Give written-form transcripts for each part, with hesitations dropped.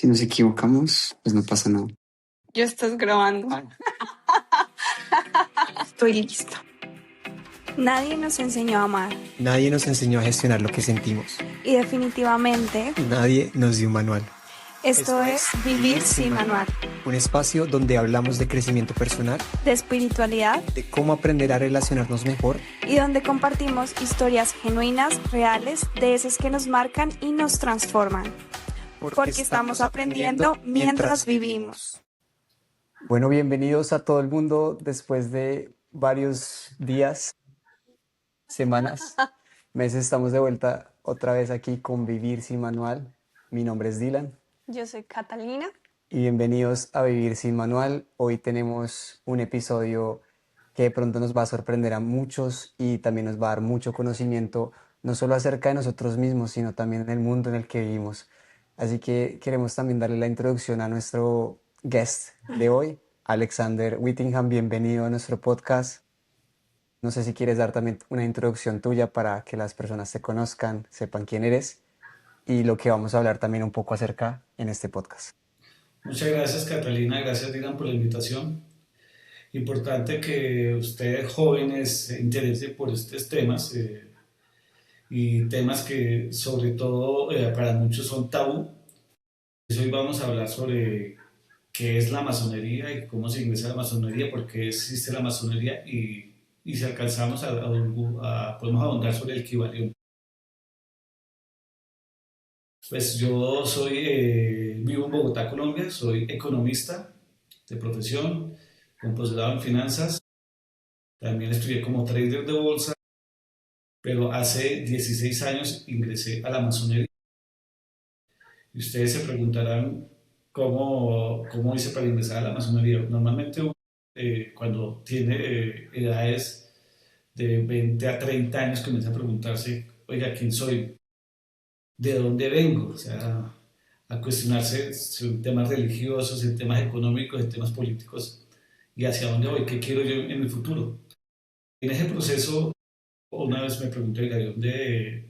Si nos equivocamos, pues no pasa nada. ¿Ya estás grabando? Estoy listo. Nadie nos enseñó a amar Nadie nos enseñó a gestionar lo que sentimos. y definitivamente Nadie nos dio un manual. esto es Vivir sin Manual, Un espacio donde hablamos de crecimiento personal, de espiritualidad de cómo aprender a relacionarnos mejor, y donde compartimos historias genuinas, reales, de esas que nos marcan y nos transforman. Porque estamos aprendiendo mientras vivimos. Bueno, bienvenidos a todo el mundo después de varios días, semanas, meses. Estamos de vuelta otra vez aquí con Vivir sin Manual. Mi nombre es Dylan Yo soy Catalina. y bienvenidos a Vivir sin Manual. Hoy tenemos un episodio que de pronto nos va a sorprender a muchos y también nos va a dar mucho conocimiento, no solo acerca de nosotros mismos, sino también en el mundo en el que vivimos. Así que queremos también darle la introducción a nuestro guest de hoy, Alexander Whittingham. Bienvenido a nuestro podcast. No sé si quieres dar también una introducción tuya para que las personas te conozcan, sepan quién eres y lo que vamos a hablar también un poco acerca en este podcast. Muchas gracias, Catalina. Gracias, Dylan, por la invitación. Importante que ustedes jóvenes se interesen por estos temas y temas que sobre todo para muchos son tabú. Hoy vamos a hablar sobre qué es la masonería y cómo se ingresa a la masonería, por qué existe la masonería y si alcanzamos podemos ahondar sobre el Kybalión. Pues yo vivo en Bogotá, Colombia, soy economista de profesión, con posgrado en finanzas. También estudié como trader de bolsa, pero hace 16 años ingresé a la masonería. Y ustedes se preguntarán cómo hice para ingresar a la masonería. Normalmente cuando tiene edades de 20 a 30 años comienza a preguntarse, oiga, ¿quién soy? ¿De dónde vengo? O sea, a cuestionarse sobre temas religiosos, en temas económicos, en temas políticos y hacia dónde voy, qué quiero yo en el futuro. En ese proceso, una vez me pregunté, ¿de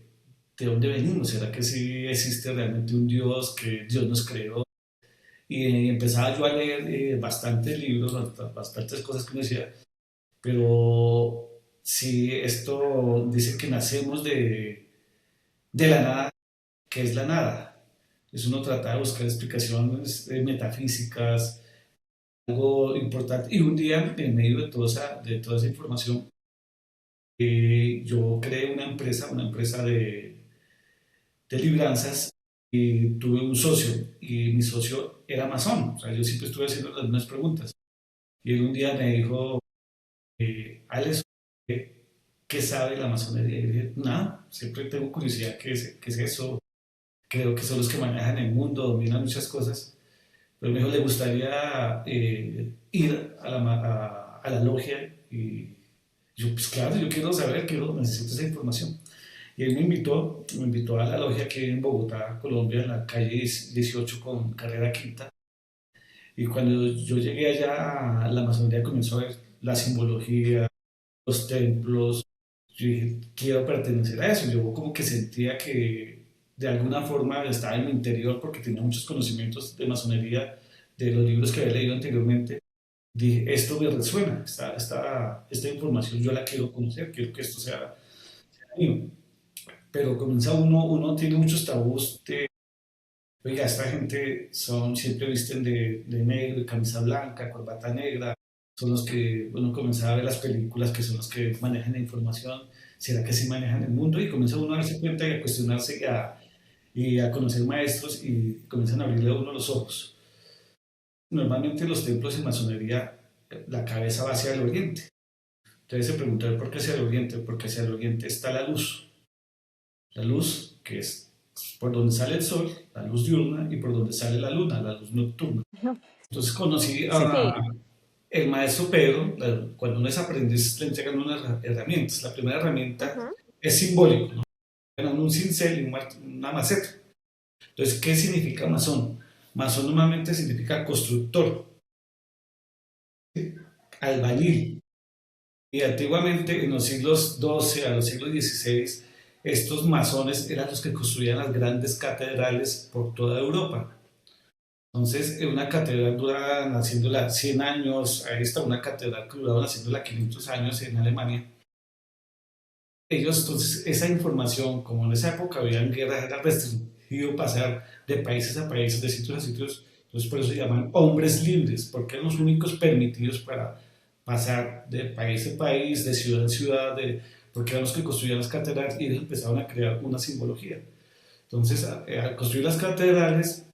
dónde venimos? ¿Será que sí existe realmente un Dios, que Dios nos creó? Y empezaba yo a leer bastantes libros, bastantes cosas que me decía, pero si esto dice que nacemos de la nada, ¿qué es la nada? Eso uno trata de buscar explicaciones metafísicas, algo importante. Y un día, en medio de toda esa información, yo creé una empresa de libranzas y tuve un socio y mi socio era masón. O sea, yo siempre estuve haciendo las mismas preguntas. Y él un día me dijo, Alex, ¿qué sabe la masonería? Y yo dije, nada, siempre tengo curiosidad, qué es eso? Creo que son los que manejan el mundo, dominan muchas cosas. Pero me dijo, le gustaría ir a la logia y yo, pues claro, yo quiero saber, necesito esa información. Y él me invitó a la logia aquí en Bogotá, Colombia, en la calle 18 con carrera quinta. Y cuando yo llegué allá, la masonería comenzó a ver la simbología, los templos. Yo dije, quiero pertenecer a eso. Yo como que sentía que de alguna forma estaba en mi interior porque tenía muchos conocimientos de masonería, de los libros que había leído anteriormente. Dije, esto me resuena, esta información yo la quiero conocer, quiero que esto sea mío. Pero comienza uno tiene muchos tabús de, oiga, esta gente siempre visten de negro, de camisa blanca, corbata negra, son los que uno comienza a ver las películas que son los que manejan la información, ¿será que sí manejan el mundo? Y comienza uno a darse cuenta y a cuestionarse y a conocer maestros y comienzan a abrirle a uno los ojos. Normalmente los templos en masonería, la cabeza va hacia el oriente. Entonces se preguntan por qué hacia el oriente, porque hacia el oriente está la luz que es por donde sale el sol, la luz diurna, y por donde sale la luna, la luz nocturna. Entonces conocí el maestro Pedro. Cuando uno es aprendiz le entregan unas herramientas. La primera herramienta es simbólico, ¿no? Un cincel y una maceta. Entonces, ¿qué significa masón? Masón normalmente significa constructor, ¿sí? Albañil. Y antiguamente, en los siglos XII a los siglos XVI, estos masones eran los que construían las grandes catedrales por toda Europa. Entonces, una catedral dura naciéndola 100 años, ahí está una catedral que duraba naciéndola 500 años en Alemania. Ellos, entonces, esa información, como en esa época habían guerras, era restringido pasar de países a países, de sitios a sitios, entonces por eso se llaman hombres libres, porque eran los únicos permitidos para pasar de país a país, de ciudad a ciudad, porque eran los que construían las catedrales y ellos empezaron a crear una simbología. Entonces, al construir las catedrales,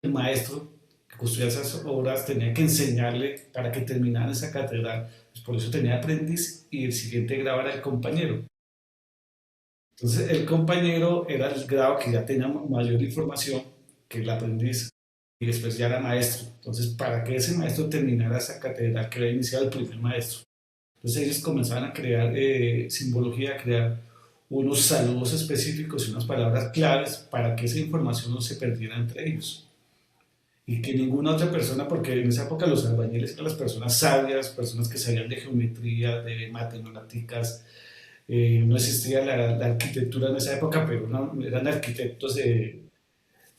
el maestro que construía esas obras tenía que enseñarle para que terminara esa catedral. Pues por eso tenía aprendiz y el siguiente grado era el compañero. Entonces el compañero era el grado que ya tenía mayor información que el aprendiz y después ya era maestro. Entonces para que ese maestro terminara esa catedral que había iniciado el primer maestro. Entonces ellos comenzaban a crear simbología, a crear unos saludos específicos y unas palabras claves para que esa información no se perdiera entre ellos y que ninguna otra persona, porque en esa época los albañiles eran las personas sabias, personas que sabían de geometría, de matemáticas, no existía la arquitectura en esa época, pero no, eran arquitectos en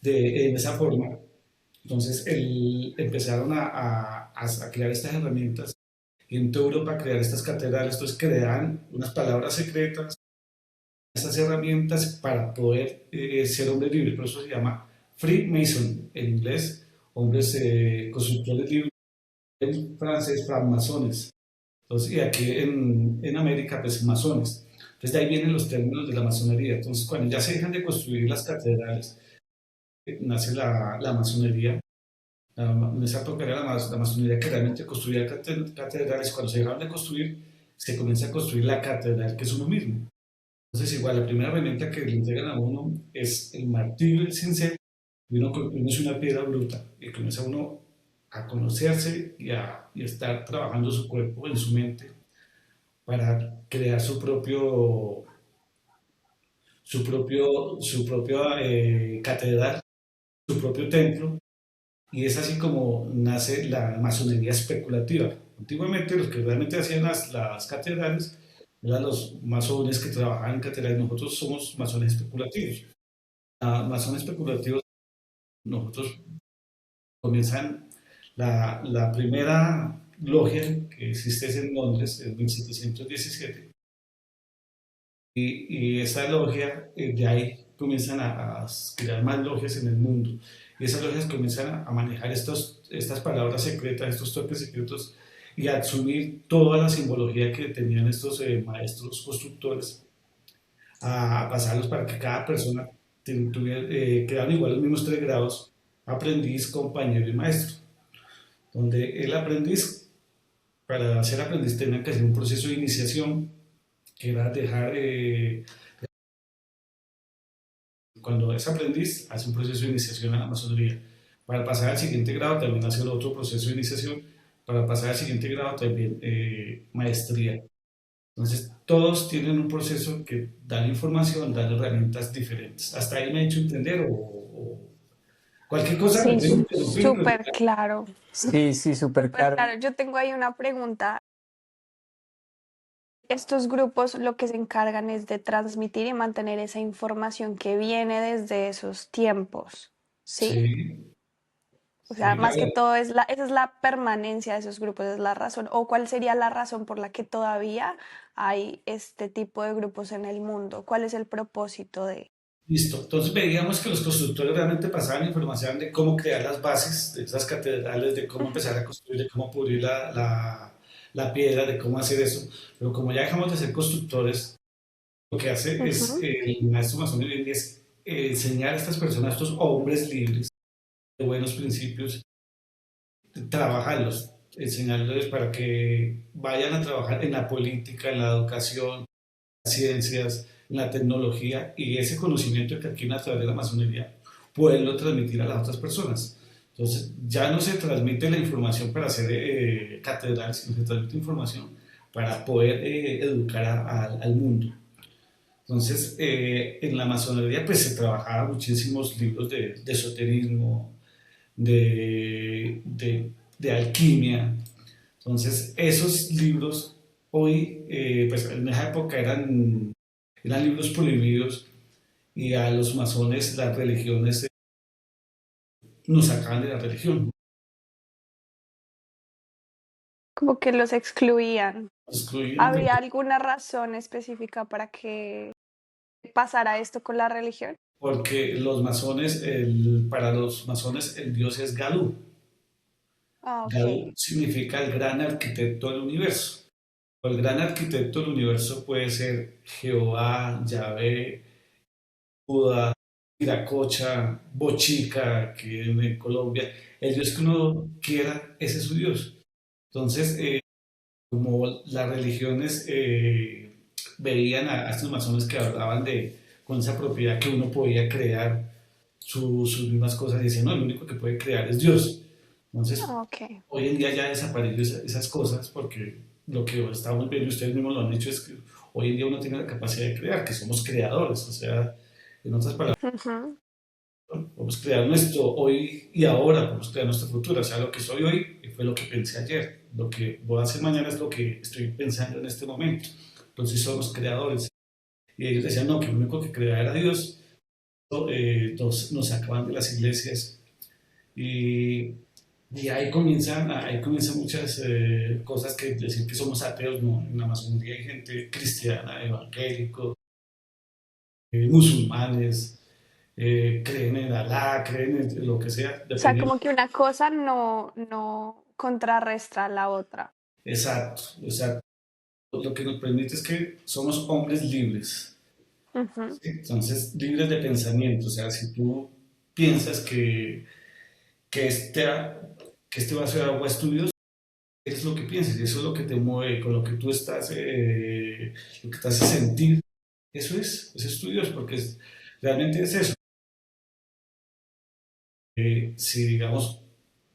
esa forma. Entonces empezaron a crear estas herramientas y en toda Europa a crear estas catedrales, entonces creaban unas palabras secretas, estas herramientas para poder ser hombre libre, por eso se llama Freemason en inglés, hombres constructores libres, en francés, francmasones. Entonces, y aquí en América, pues masones. Entonces, de ahí vienen los términos de la masonería. Entonces, cuando ya se dejan de construir las catedrales, nace la masonería. En esa época era la masonería que realmente construía catedrales. Cuando se dejaron de construir, se comienza a construir la catedral, que es uno mismo. Entonces, igual, la primera herramienta que le entregan a uno es el martillo del cincel, y uno es una piedra bruta, y comienza uno a conocerse y a estar trabajando su cuerpo, en su mente, para crear su propia catedral, su propio templo, y es así como nace la masonería especulativa. Antiguamente los que realmente hacían las catedrales eran los masones que trabajaban en catedrales, nosotros somos masones especulativos. Masones especulativos, nosotros comienzan la primera logia que existe en Londres en 1717 y esa logia de ahí comienzan a crear más logias en el mundo y esas logias comienzan a manejar estas palabras secretas, estos toques secretos y a asumir toda la simbología que tenían estos maestros constructores a pasarlos para que cada persona crearan igual los mismos 3 grados: aprendiz, compañero y maestro, donde el aprendiz, para ser aprendiz, tenía que hacer un proceso de iniciación, que era cuando es aprendiz, hace un proceso de iniciación a la masonería. Para pasar al siguiente grado también hace otro proceso de iniciación, para pasar al siguiente grado también maestría. Entonces, todos tienen un proceso que dan información, dan herramientas diferentes. ¿Hasta ahí me he hecho entender o cualquier cosa? Sí, Me súper claro. Sí, sí, súper Súper claro. claro. Yo tengo ahí una pregunta. Estos grupos lo que se encargan es de transmitir y mantener esa información que viene desde esos tiempos, ¿sí? Sí, O sea, sí, más que todo esa es la permanencia de esos grupos, es la razón. ¿O cuál sería la razón por la que todavía hay este tipo de grupos en el mundo? ¿Cuál es el propósito de? listo. Entonces veíamos que los constructores realmente pasaban información de cómo crear las bases de esas catedrales, de cómo empezar a construir, de cómo pulir la piedra, de cómo hacer eso. Pero como ya dejamos de ser constructores, lo que hace es el maestro masón hoy en día es enseñar a estas personas, a estos hombres libres, de buenos principios, trabajarlos, enseñarles para que vayan a trabajar en la política, en la educación, en las ciencias, en la tecnología y ese conocimiento que adquieren a través de la masonería, poderlo transmitir a las otras personas. Entonces, ya no se transmite la información para hacer catedral, sino se transmite información para poder educar al mundo. Entonces, en la masonería pues se trabajaba muchísimos libros de esoterismo, de alquimia. Entonces, esos libros hoy, pues en esa época eran libros prohibidos y a los masones las religiones nos sacaban de la religión, Como que los excluían. nos excluían ¿Había alguna razón específica para que pasara esto con la religión? porque para los masones el dios es Galú. Ah, Galú ok. significa el gran arquitecto del universo. El gran arquitecto del universo puede ser Jehová, Yahvé, Buda, Viracocha, Bochica, que en Colombia. El dios que uno quiera, ese es su dios. Entonces, como las religiones veían a estos masones que hablaban con esa propiedad que uno podía crear sus mismas cosas, y decían, no, el único que puede crear es Dios. Entonces, Ah, ok. hoy en día ya desapareció esas cosas porque lo que estamos viendo, ustedes mismos lo han dicho, es que hoy en día uno tiene la capacidad de crear, que somos creadores, o sea, en otras palabras, Ujú. podemos crear nuestro hoy y ahora, podemos crear nuestro futuro, o sea, lo que soy hoy fue lo que pensé ayer, lo que voy a hacer mañana es lo que estoy pensando en este momento, entonces somos creadores. Y ellos decían, no, que lo único que crea era Dios, nos sacaban de las iglesias y ahí comienzan muchas cosas que decir que somos ateos, no, en la masonería hay gente cristiana, evangélicos, musulmanes, creen en Alá, creen en lo que sea, O sea, dependiendo. como que una cosa no contrarresta a la otra. Exacto, exacto. Lo que nos permite es que somos hombres libres, Ujú, ¿sí? Entonces, libres de pensamiento, o sea, si tú piensas que este, que este vaso de agua es tu Dios, es lo que piensas, y eso es lo que te mueve, con lo que tú estás, lo que te hace sentir, eso es tu Dios, porque realmente es eso. Si digamos,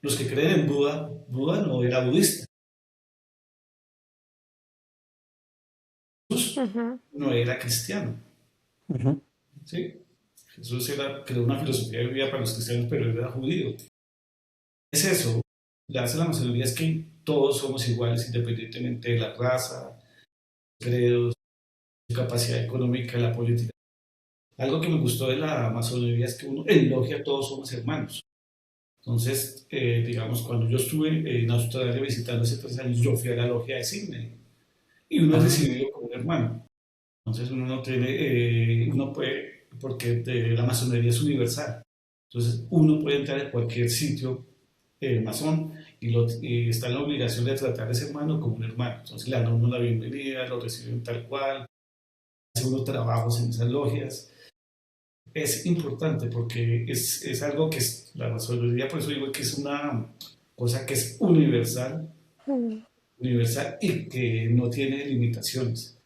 los que creen en Buda, Buda no era budista, Jesús ujú. no era cristiano, Ujú. ¿sí? Jesús creó una filosofía de vida para los cristianos, pero él era judío. Es eso, lo que hace la masonería es que todos somos iguales independientemente de la raza, credos, capacidad económica, la política. Algo que me gustó de la masonería es que uno en logia todos somos hermanos. Entonces, digamos, cuando yo estuve en Australia visitando hace 3 años, yo fui a la logia de Sydney y uno es Ah, recibido como un hermano. Entonces uno no tiene, uno puede, porque la masonería es universal. Entonces uno puede entrar a cualquier sitio masón y está en la obligación de tratar a ese hermano como un hermano. Entonces le dan a uno la bienvenida, lo reciben tal cual, hace unos trabajos en esas logias. Es importante porque es algo que es la masonería, por eso digo que es una cosa que es universal, Mm, universal y que no tiene limitaciones.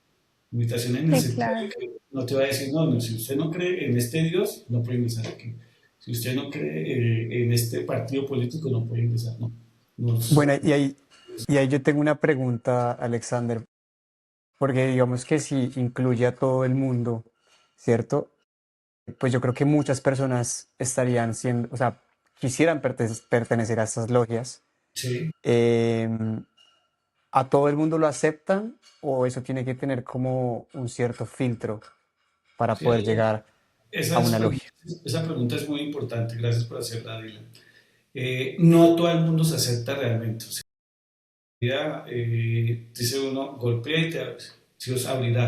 Limitaciones en el sí, sentido de claro. que no te va a decir, no, no, si usted no cree en este Dios, no puede ingresar aquí. Si usted no cree en este partido político, no puede ingresar, no. Nos, bueno, y ahí yo tengo una pregunta, Alexander, porque digamos que si incluye a todo el mundo, ¿cierto? Pues yo creo que muchas personas estarían siendo, o sea, quisieran pertenecer a estas logias. sí, Em, ¿A todo el mundo lo aceptan o eso tiene que tener como un cierto filtro para sí, poder llegar a una logia? esa pregunta es muy importante, gracias por hacerla, Dylan. No todo el mundo se acepta realmente. O sea, dice uno, golpea y si os abrirá.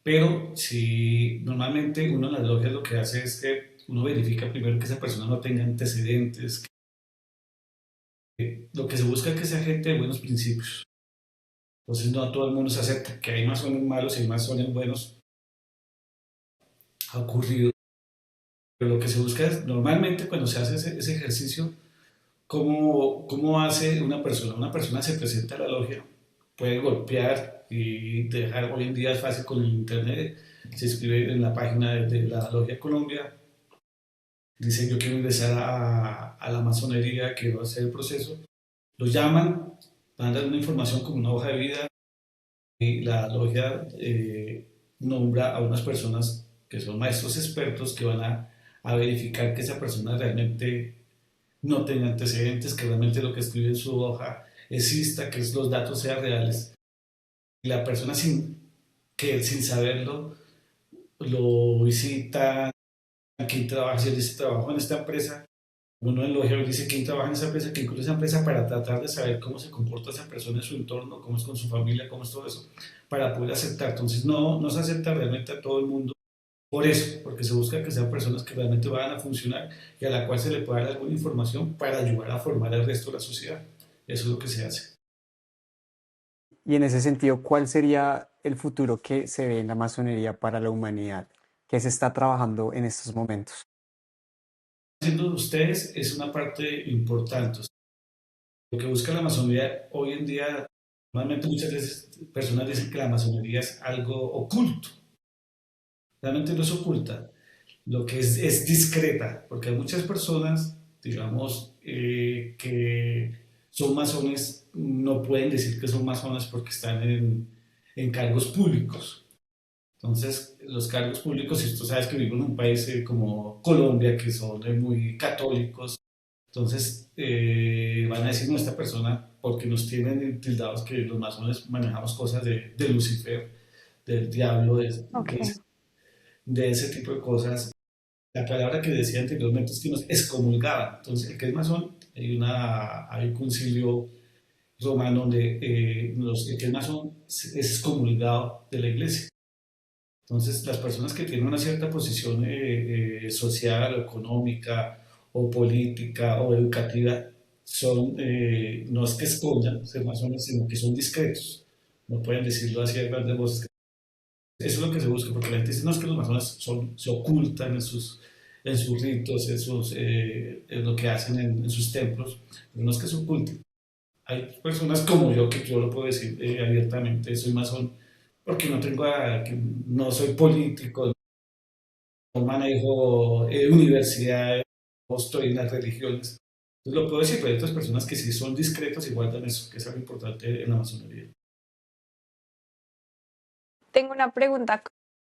Pero si normalmente uno en las logias lo que hace es que uno verifica primero que esa persona no tenga antecedentes. Lo que se busca es que sea gente de buenos principios. Entonces no todo el mundo se acepta. Que hay masones malos y hay masones buenos. Ha ocurrido. Pero lo que se busca es, normalmente cuando se hace ese ejercicio, ¿cómo hace una persona? Una persona se presenta a la logia, puede golpear y dejar, hoy en día es fácil con el internet, se inscribe en la página de la Logia Colombia, dice yo quiero ingresar a la masonería, quiero hacer el proceso, los llaman, mandan una información como una hoja de vida y la logia nombra a unas personas que son maestros expertos que van a verificar que esa persona realmente no tenga antecedentes, que realmente lo que escribe en su hoja exista, que los datos sean reales. Y la persona sin saberlo lo visita, aquí trabaja, si dice trabajo en esta empresa, Uno en Logio dice quién trabaja en esa empresa, quién incluye esa empresa para tratar de saber cómo se comporta esa persona en su entorno, cómo es con su familia, cómo es todo eso, para poder aceptar. Entonces no se acepta realmente a todo el mundo por eso, porque se busca que sean personas que realmente vayan a funcionar y a la cual se le pueda dar alguna información para ayudar a formar al resto de la sociedad. Eso es lo que se hace. Y en ese sentido, ¿cuál sería el futuro que se ve en la masonería para la humanidad? ¿Qué se está trabajando en estos momentos? Haciendo ustedes es una parte importante. Lo que busca la masonería hoy en día, normalmente muchas veces personas dicen que la masonería es algo oculto. Realmente no es oculta, lo que es discreta, porque hay muchas personas, digamos, que son masones, no pueden decir que son masones porque están en cargos públicos. Entonces, los cargos públicos, si tú sabes que vivimos en un país como Colombia, que son muy católicos, entonces van a decir, no, esta persona, porque nos tienen tildados que los masones manejamos cosas de Lucifer, del diablo, Ok. de ese tipo de cosas. La palabra que decía anteriormente es que nos excomulgaban. Entonces, el que es masón, hay un concilio romano donde el que es masón es excomulgado de la iglesia. Entonces, las personas que tienen una cierta posición social o económica o política o educativa no es que escondan ser masones, sino que son discretos. No pueden decirlo así a grandes voces. Eso es lo que se busca, porque la gente dice, no, es que los masones se ocultan en sus ritos, en lo que hacen en sus templos, pero no es que se oculten. Hay personas como yo que yo lo puedo decir abiertamente, soy masón, porque no soy político, no manejo universidad, no estoy en las religiones. Entonces lo puedo decir, pero hay otras personas que sí son discretas y guardan eso, que es algo importante en la masonería. Tengo una pregunta.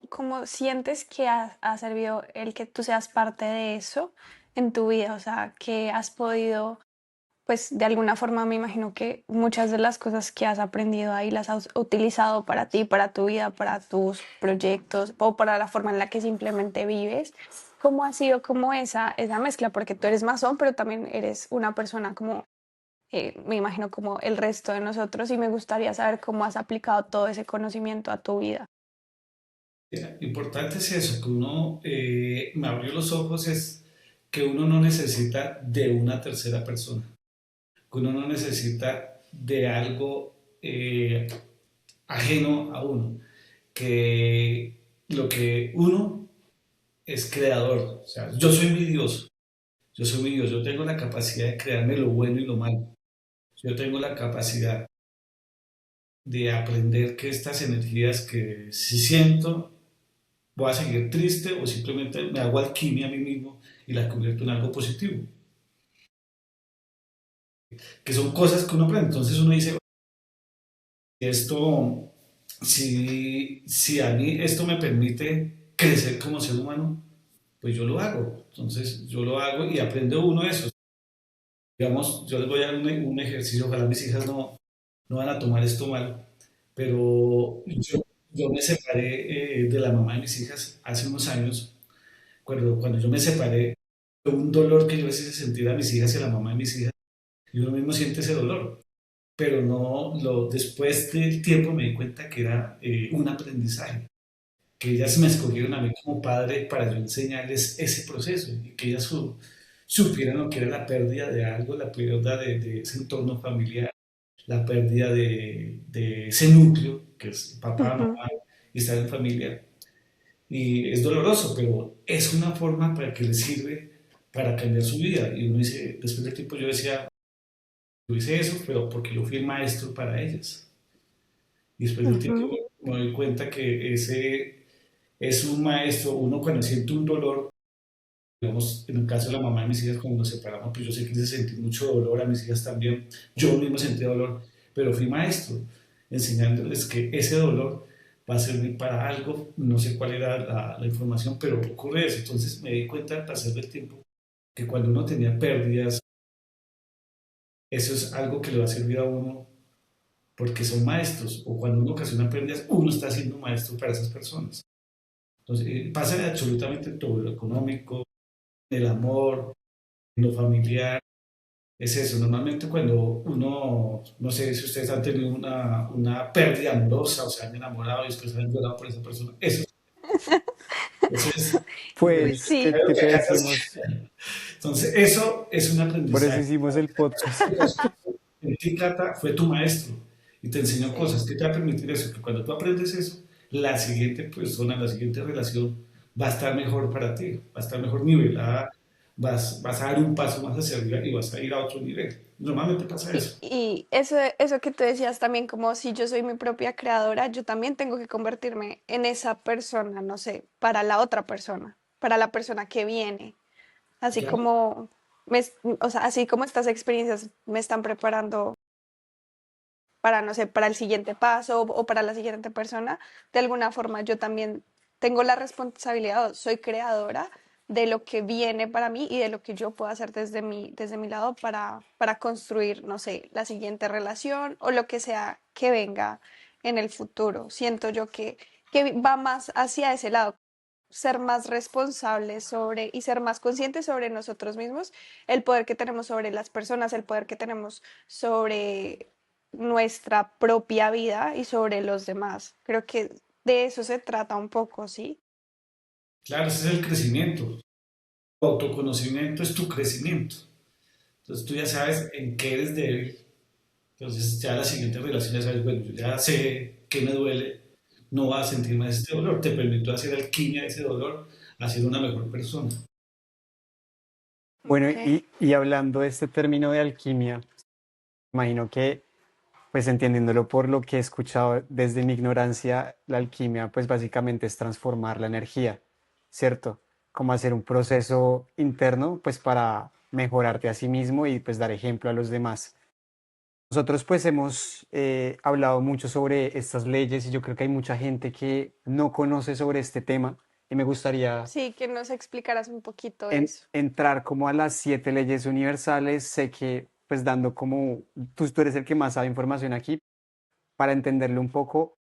¿Cómo sientes que ha servido el que tú seas parte de eso en tu vida? O sea, que has podido, pues de alguna forma me imagino que muchas de las cosas que has aprendido ahí las has utilizado para ti, para tu vida, para tus proyectos o para la forma en la que simplemente vives. ¿Cómo ha sido como esa mezcla? Porque tú eres masón, pero también eres una persona como, me imagino, como el resto de nosotros y me gustaría saber cómo has aplicado todo ese conocimiento a tu vida. Importante es eso, que uno me abrió los ojos, es que uno no necesita de una tercera persona, que uno no necesita de algo ajeno a uno, que lo que uno es creador, o sea, yo soy mi Dios, yo tengo la capacidad de crearme lo bueno y lo malo, yo tengo la capacidad de aprender que estas energías que si siento voy a seguir triste o simplemente me hago alquimia a mí mismo y la convierto en algo positivo, que son cosas que uno aprende. Entonces uno dice, esto, si a mí esto me permite crecer como ser humano, pues yo lo hago. Entonces yo lo hago y aprende uno eso. Digamos, yo les voy a dar un ejercicio, ojalá mis hijas no van a tomar esto mal, pero yo me separé de la mamá de mis hijas hace unos años. Cuando yo me separé, fue un dolor que yo a veces hice sentir a mis hijas y a la mamá de mis hijas, y uno mismo siente ese dolor, pero después del tiempo me di cuenta que era un aprendizaje, que ellas me escogieron a mí como padre para yo enseñarles ese proceso, y que ellas supieran lo que era la pérdida de algo, la pérdida de ese entorno familiar, la pérdida de ese núcleo, que es papá, Ujú. mamá, y estar en familia. Y es doloroso, pero es una forma para que les sirve para cambiar su vida. Y uno dice, después del tiempo yo decía, yo hice eso, pero porque yo fui el maestro para ellas. Y después del tiempo Ujú. me doy cuenta que ese es un maestro, uno cuando siente un dolor, digamos, en el caso de la mamá de mis hijas, cuando nos separamos, pues yo sé que hice sentir mucho dolor a mis hijas también, yo mismo sentí dolor, pero fui maestro, enseñándoles que ese dolor va a servir para algo, no sé cuál era la información, pero ocurre eso. Entonces me di cuenta al pasar del tiempo que cuando uno tenía pérdidas, eso es algo que le va a servir a uno porque son maestros, o cuando uno ocasiona pérdidas, uno está siendo maestro para esas personas. Entonces pasa de absolutamente todo, lo económico, el amor, en lo familiar. Es eso, normalmente cuando uno, no sé si ustedes han tenido una pérdida amorosa o se han enamorado y después han llorado por esa persona, eso es Uy, Pues, sí. ¿qué te decimos? entonces, eso es un Por eso aprendizaje. hicimos el podcast. En ti, Cata, fue tu maestro y te enseñó Sí. cosas. ¿Qué te va a permitir eso? Que cuando tú aprendes eso, la siguiente persona, la siguiente relación va a estar mejor para ti, va a estar mejor nivelada, vas a dar un paso más hacia arriba y vas a ir a otro nivel. Normalmente pasa eso. Y eso que tú decías también, como si yo soy mi propia creadora, yo también tengo que convertirme en esa persona, no sé, para la otra persona, para la persona que viene. Así Claro, como, o sea, así como estas experiencias me están preparando para, no sé, para el siguiente paso o para la siguiente persona, de alguna forma yo también tengo la responsabilidad, o soy creadora de lo que viene para mí y de lo que yo puedo hacer desde mi lado para construir, no sé, la siguiente relación o lo que sea que venga en el futuro. Siento yo que va más hacia ese lado, ser más responsables sobre y ser más conscientes sobre nosotros mismos, el poder que tenemos sobre las personas, el poder que tenemos sobre nuestra propia vida y sobre los demás. Creo que de eso se trata un poco, ¿sí? claro, ese es el crecimiento. Tu autoconocimiento es tu crecimiento. Entonces tú ya sabes en qué eres débil. Entonces ya la siguiente relación ya sabes, bueno, yo ya sé qué me duele, no va a sentir más este dolor. Te permito hacer alquimia de ese dolor, a ser una mejor persona. Bueno, Ok. y hablando de este término de alquimia, imagino que, pues entendiéndolo por lo que he escuchado desde mi ignorancia, la alquimia, pues básicamente es transformar la energía, ¿cierto? Como hacer un proceso interno, pues para mejorarte a sí mismo y pues dar ejemplo a los demás. Nosotros pues hemos hablado mucho sobre estas leyes y yo creo que hay mucha gente que no conoce sobre este tema y me gustaría Sí, que nos explicaras un poquito eso. entrar como a las 7 leyes universales. Sé que pues dando como, tú eres el que más sabe información aquí, para entenderlo un poco,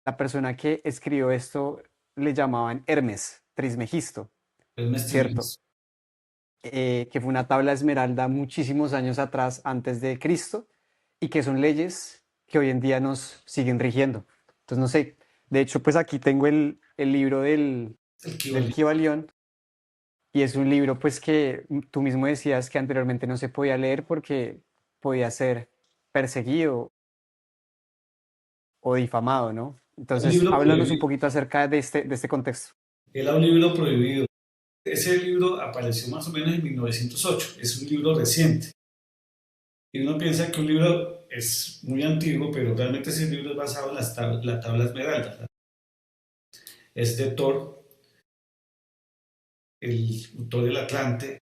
la persona que escribió esto le llamaban Hermes Trismegisto, Es ¿cierto? mes. Que fue una tabla esmeralda muchísimos años atrás, antes de Cristo, y que son leyes que hoy en día nos siguen rigiendo. Entonces, no sé, de hecho, pues aquí tengo el libro El del equivalente. Kybalión, y es un libro pues que tú mismo decías que anteriormente no se podía leer porque podía ser perseguido o difamado, ¿no? Un Entonces, libro háblanos un prohibido. poquito acerca de este contexto. Era un libro prohibido. Ese libro apareció más o menos en 1908. Es un libro reciente. Y uno piensa que un libro es muy antiguo, pero realmente ese libro es basado en la tabla esmeralda. Es de Thor, el autor del Atlante.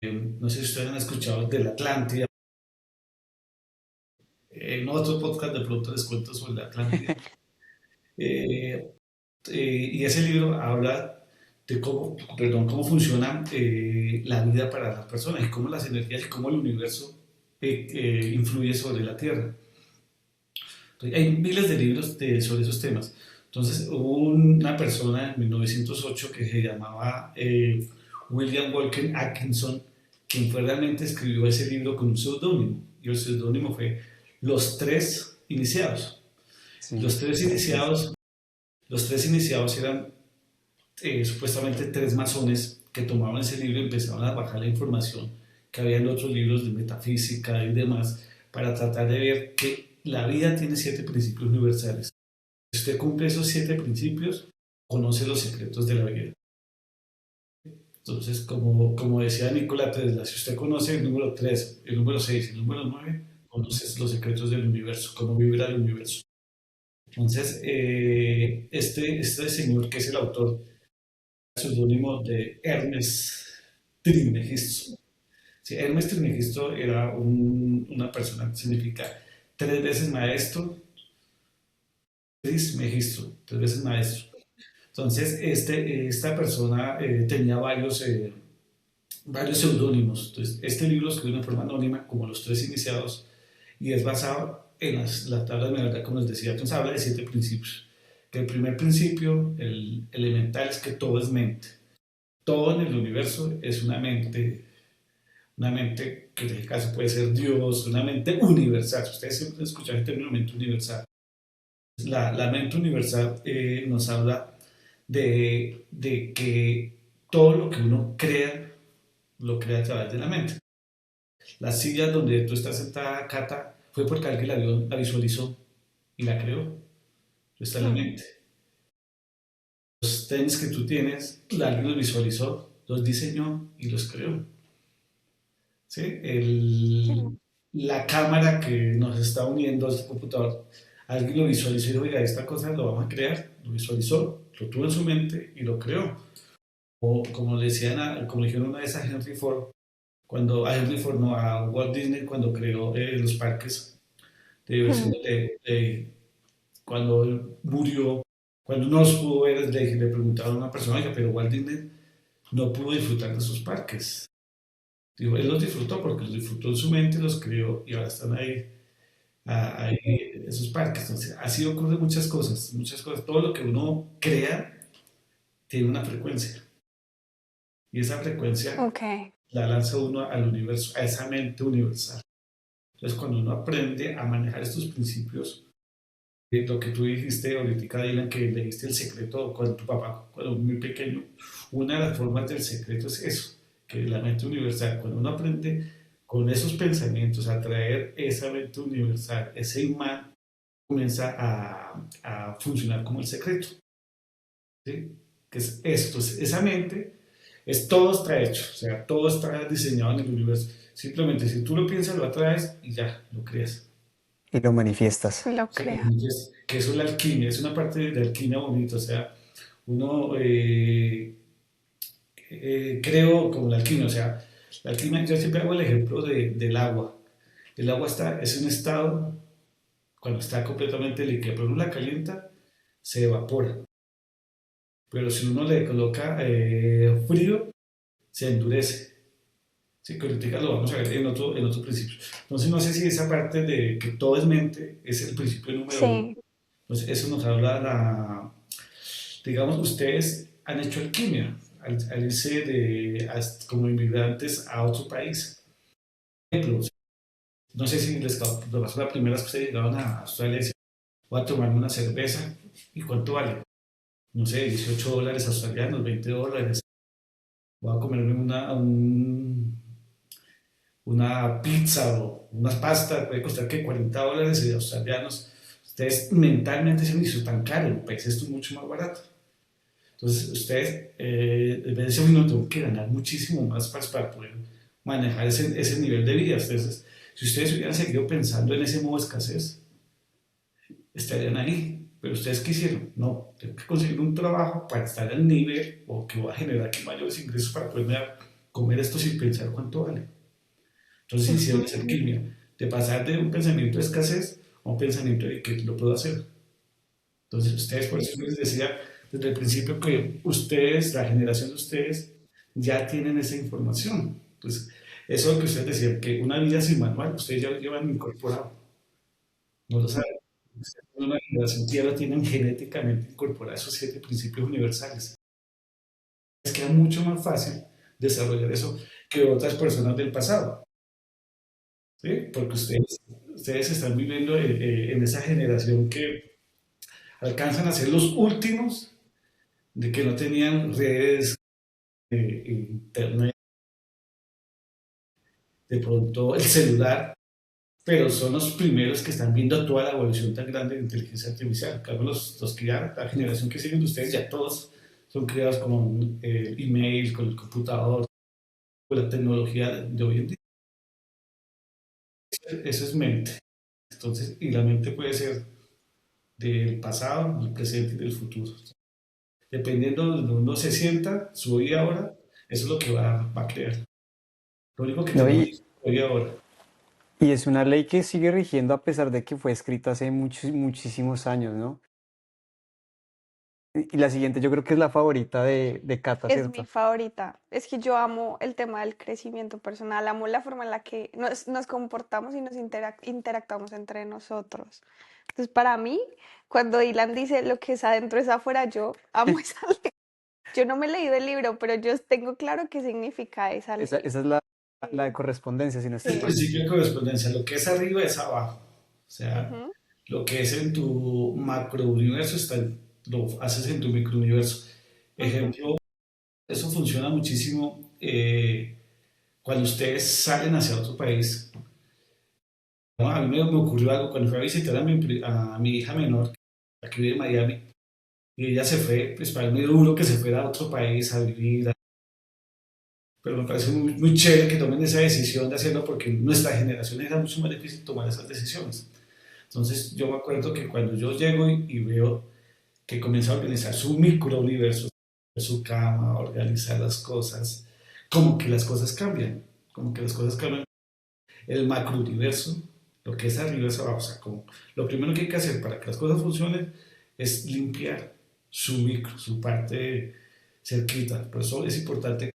No sé si ustedes han escuchado del Atlántida. En otro podcast de pronto les cuento sobre la Atlántida. Eh, y ese libro habla de cómo funciona la vida para las personas y cómo las energías y cómo el universo influye sobre la Tierra. Entonces, hay miles de libros sobre esos temas. Entonces, hubo una persona en 1908 que se llamaba William Walker Atkinson, quien fue realmente escribió ese libro con un seudónimo, y el seudónimo fue Los Tres Iniciados. Sí, Los tres interesante. iniciados, los tres iniciados eran supuestamente tres masones que tomaban ese libro y empezaban a bajar la información que había en otros libros de metafísica y demás para tratar de ver que la vida tiene 7 principios universales. Si usted cumple esos 7 principios, conoce los secretos de la vida. Entonces, como decía Nikola Tesla, si usted conoce el número 3, el número 6 y el número 9, conoces los secretos del universo, cómo vibra el universo. Entonces, este señor que es el autor, seudónimo de Hermes Trismegisto. Sí, Hermes Trismegisto era una persona que significa 3 veces maestro, Trismegisto, 3 veces maestro. Entonces, esta persona tenía varios seudónimos. Entonces, este libro lo escribió de forma anónima, como los tres iniciados, y es basado en la tabla de Merada, como les decía. Entonces, habla de 7 principios. Que el primer principio, el elemental, es que todo es mente. Todo en el universo es una mente una mente que en este caso puede ser Dios, una mente universal. Ustedes siempre escuchan el término mente universal. La mente universal nos habla de que todo lo que uno crea, lo crea a través de la mente. La silla donde tú estás sentada, Cata, fue porque alguien la visualizó y la creó. Está en la Mm, mente. Los tenis que tú tienes, alguien los visualizó, los diseñó y los creó. ¿Sí? sí, La cámara que nos está uniendo a este computador, alguien lo visualizó y dijo, oiga, esta cosa lo vamos a crear, lo visualizó, lo tuvo en su mente y lo creó. O como le decían, como le dijeron una vez a Henry Ford, a Henry Ford, no, a Walt Disney cuando creó los parques de diversión, mm, cuando él murió, cuando no los pudo ver, le preguntaron a una persona, oiga, pero Walt Disney no pudo disfrutar de sus parques. Digo, él los disfrutó porque los disfrutó en su mente, los creó y ahora están ahí, ahí esos parques. Entonces, así ocurren muchas cosas, muchas cosas. Todo lo que uno crea tiene una frecuencia y esa frecuencia ok, la lanza uno al universo, a esa mente universal. Entonces, cuando uno aprende a manejar estos principios, lo que tú dijiste ahorita, Dylan, que le diste el secreto con tu papá cuando muy pequeño, una de las formas del secreto es eso, que la mente universal, cuando uno aprende con esos pensamientos a traer esa mente universal, ese imán comienza a funcionar como el secreto, ¿sí? Que es esto, esa mente, todo está hecho, o sea, todo está diseñado en el universo. Simplemente si tú lo piensas, lo atraes y ya, lo creas. y lo manifiestas. lo Sí, creo. entonces, que eso es la alquimia, es una parte de alquimia bonita, o sea, uno creo como la alquimia, o sea, la alquimia, yo siempre hago el ejemplo del agua. El agua es un estado cuando está completamente líquida, pero uno la calienta, se evapora. Pero si uno le coloca frío, se endurece. Sí, que ahorita lo vamos a ver en otro principio. Entonces, no sé si esa parte de que todo es mente es el principio número uno. Sí, Entonces, eso nos habla digamos, ustedes han hecho alquimia al irse como inmigrantes a otro país. Por ejemplo, no sé si les pasó la primera vez que ustedes llegaron a Australia y decían, voy a tomarme una cerveza. ¿Y cuánto vale? No sé, $18 australianos, $20. Voy a comerme una pizza o unas pastas, puede costar que $40 australianos. Ustedes mentalmente dicen, eso tan caro, pues esto es mucho más barato. Entonces, ustedes, en vez de decir, no, tengo que ganar muchísimo más para poder manejar ese nivel de vida. Entonces, si ustedes hubieran seguido pensando en ese modo de escasez, estarían ahí. Pero ustedes quisieron, no, tengo que conseguir un trabajo para estar al nivel o que va a generar aquí mayores ingresos para poderme comer esto sin pensar cuánto vale. Entonces hicieron esa ujú, alquimia, de pasar de un pensamiento de escasez a un pensamiento de que lo puedo hacer. Entonces ustedes, por eso les decía desde el principio que ustedes, la generación de ustedes, ya tienen esa información. Entonces, eso es lo que ustedes decían, que una vida sin manual, ustedes ya lo llevan incorporado. No lo saben. Ustedes son una generación que ya lo tienen genéticamente incorporado esos 7 principios universales. Les queda mucho más fácil desarrollar eso que otras personas del pasado. ¿Sí? Porque ustedes están viviendo en esa generación que alcanzan a ser los últimos de que no tenían redes, internet, de pronto el celular, pero son los primeros que están viendo toda la evolución tan grande de inteligencia artificial. Claro, los que ya, la generación que siguen de ustedes, ya todos son criados con email, con el computador, con la tecnología de hoy en día. Eso es mente. Entonces, y la mente puede ser del pasado, del presente y del futuro. Dependiendo de donde uno se sienta, su hoy y ahora, eso es lo que va a crear. Lo único que ¿No? tenemos es hoy y ahora. Y es una ley que sigue rigiendo a pesar de que fue escrita hace muchos, muchísimos años, ¿no? Y la siguiente yo creo que es la favorita de Cata, es mi ¿cierto? favorita. Es que yo amo el tema del crecimiento personal, amo la forma en la que nos comportamos y nos interactuamos entre nosotros. Entonces, para mí, cuando Dylan dice lo que es adentro es afuera, yo amo esa ley. Yo no me he leído el libro, pero yo tengo claro qué significa esa Esa ley. es la La de correspondencia, si no estoy El Sí. mal. principio de correspondencia, lo que es arriba es abajo. O sea, Ujú. lo que es en tu macrouniverso lo haces en tu microuniverso. Ujú. Ejemplo, eso funciona muchísimo cuando ustedes salen hacia otro país. ¿No? A mí me ocurrió algo cuando fui a visitar a mi hija menor, la que vive en Miami, y ella se fue, pues para mí duro que se fuera a otro país a vivir, pero me parece muy chévere que tomen esa decisión de hacerlo porque en nuestra generación era mucho más difícil tomar esas decisiones. Entonces yo me acuerdo que cuando yo llego y veo que comienza a organizar su microuniverso, su cama, organizar las cosas, como que las cosas cambian, como que las cosas cambian. El macrouniverso, lo que es arriba es abajo, o sea, como lo primero que hay que hacer para que las cosas funcionen es limpiar su micro, su parte cerquita. Por eso es importante que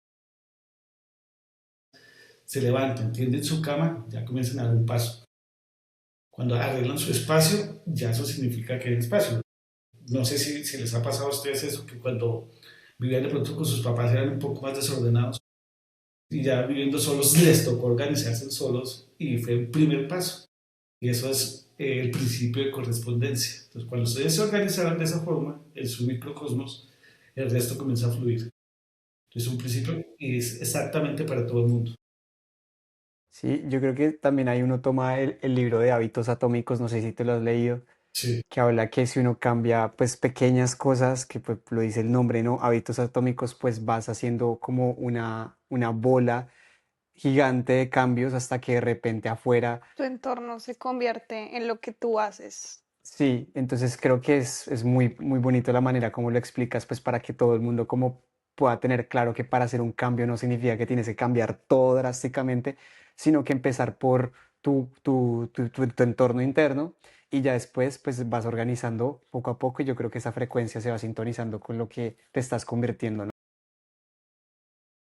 se levanten, tienden su cama, ya comienzan a dar un paso. Cuando arreglan su espacio, ya eso significa que hay espacio. No sé si les ha pasado a ustedes eso, que cuando vivían de pronto con sus papás eran un poco más desordenados y ya viviendo solos les tocó organizarse solos y fue el primer paso. Y eso es el principio de correspondencia. Entonces, cuando ustedes se organizaron de esa forma, en su microcosmos, el resto comienza a fluir. Entonces, un principio y es exactamente para todo el mundo. Sí, yo creo que también hay uno toma el libro de hábitos atómicos, no sé si te lo has leído, Sí, que habla que si uno cambia pues pequeñas cosas, que pues lo dice el nombre, ¿no? Hábitos atómicos, pues vas haciendo como una bola gigante de cambios hasta que de repente afuera. Tu entorno se convierte en lo que tú haces. Sí, entonces creo que es muy, muy bonito la manera como lo explicas, pues para que todo el mundo como pueda tener claro que para hacer un cambio no significa que tienes que cambiar todo drásticamente, sino que empezar por tu entorno interno y ya después pues vas organizando poco a poco y yo creo que esa frecuencia se va sintonizando con lo que te estás convirtiendo, ¿no?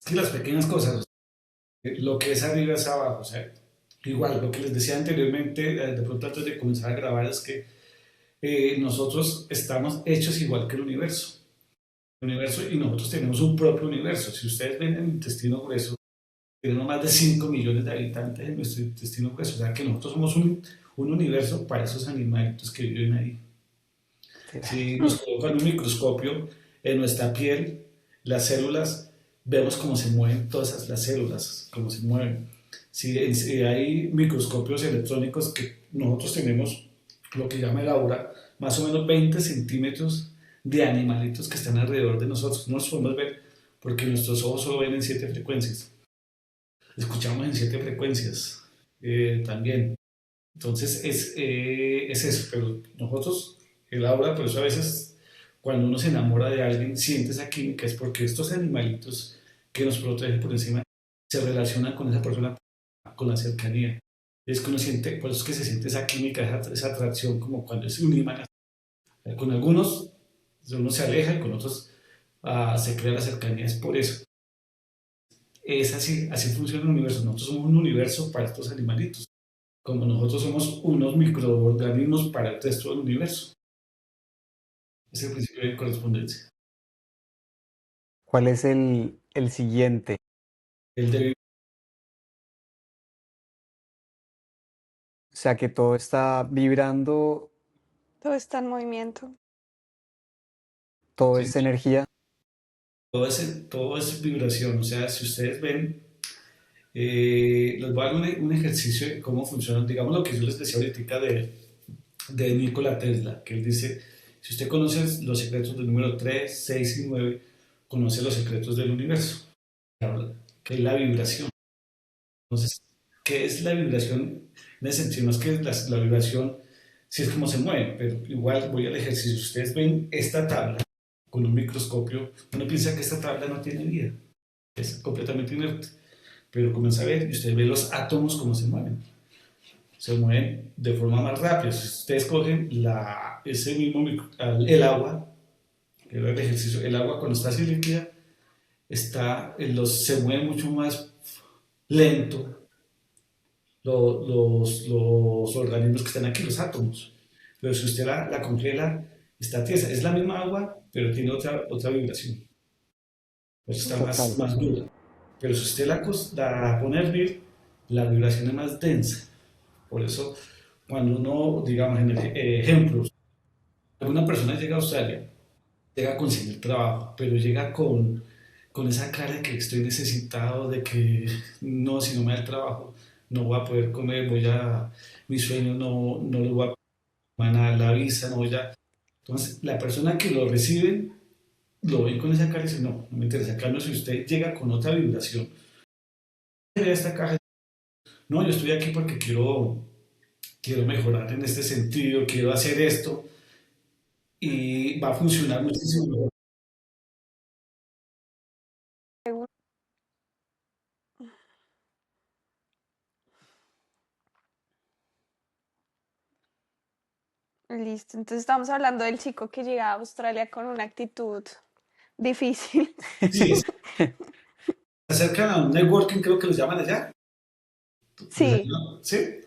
es que las pequeñas cosas, lo que es arriba es abajo. O sea, igual, lo que les decía anteriormente, de pronto antes de comenzar a grabar, es que nosotros estamos hechos igual que el universo. El universo y nosotros tenemos un propio universo. Si ustedes ven el intestino grueso, tenemos más de 5 millones de habitantes en nuestro intestino grueso. O sea que nosotros somos un universo para esos animalitos que viven ahí. Sí. Si nos colocan un microscopio en nuestra piel, las células, vemos cómo se mueven todas las células, cómo se mueven. Si hay microscopios electrónicos que nosotros tenemos, lo que llama el aura, más o menos 20 centímetros de animalitos que están alrededor de nosotros. No los podemos ver porque nuestros ojos solo ven en 7 frecuencias. Escuchamos en 7 frecuencias también. Entonces es eso, pero nosotros, el aura, por eso a veces cuando uno se enamora de alguien, siente esa química, es porque estos animalitos que nos protegen por encima se relacionan con esa persona, con la cercanía. Es que uno siente, por eso es que se siente esa química, esa atracción, como cuando es un imán. Con algunos uno se aleja y con otros se crea la cercanía, es por eso. Es así, así funciona el universo. Nosotros somos un universo para estos animalitos, como nosotros somos unos microorganismos para el resto del universo. Es el principio de correspondencia. ¿Cuál es el siguiente? El de O sea, que todo está vibrando, Todo está en movimiento. todo sí, es energía. todo es vibración. O sea, si ustedes ven, les voy a dar un ejercicio de cómo funciona, digamos lo que yo les decía ahorita de Nikola Tesla, que él dice, si usted conoce los secretos del número 3 6 y 9 conoce los secretos del universo, que es la vibración. Entonces, ¿qué es la vibración? En ese sentido, no es que la vibración, sí es como se mueve, pero igual voy al ejercicio. Ustedes ven esta tabla con un microscopio, uno piensa que esta tabla no tiene vida, es completamente inerte, pero comienza a ver y usted ve los átomos cómo se mueven de forma más rápida. Si ustedes cogen ese mismo el agua, que era el ejercicio, el agua cuando está así líquida, se mueve mucho más lento los organismos que están aquí, los átomos. Pero si usted la congela, está tiesa. Es la misma agua, pero tiene otra vibración. Pues está Total. más dura. pero si usted la pone a hervir, la vibración es más densa. Por eso, cuando uno, digamos, ejemplos, alguna persona llega a Australia, llega a conseguir trabajo, pero llega con esa cara de que estoy necesitado, de que no, si no me da el trabajo, no voy a poder comer, mi sueño no lo voy a mandar la visa, no voy a... Entonces, la persona que lo recibe, lo ven con esa cara y dice, no me interesa. Acá no, si usted llega con otra vibración, esta caja, no, yo estoy aquí porque quiero mejorar en este sentido, quiero hacer esto, y va a funcionar muchísimo mejor. Listo, entonces estamos hablando del chico que llega a Australia con una actitud difícil. Sí, se acercan a un networking, creo que lo llaman allá. Sí. ¿Sí? Sí,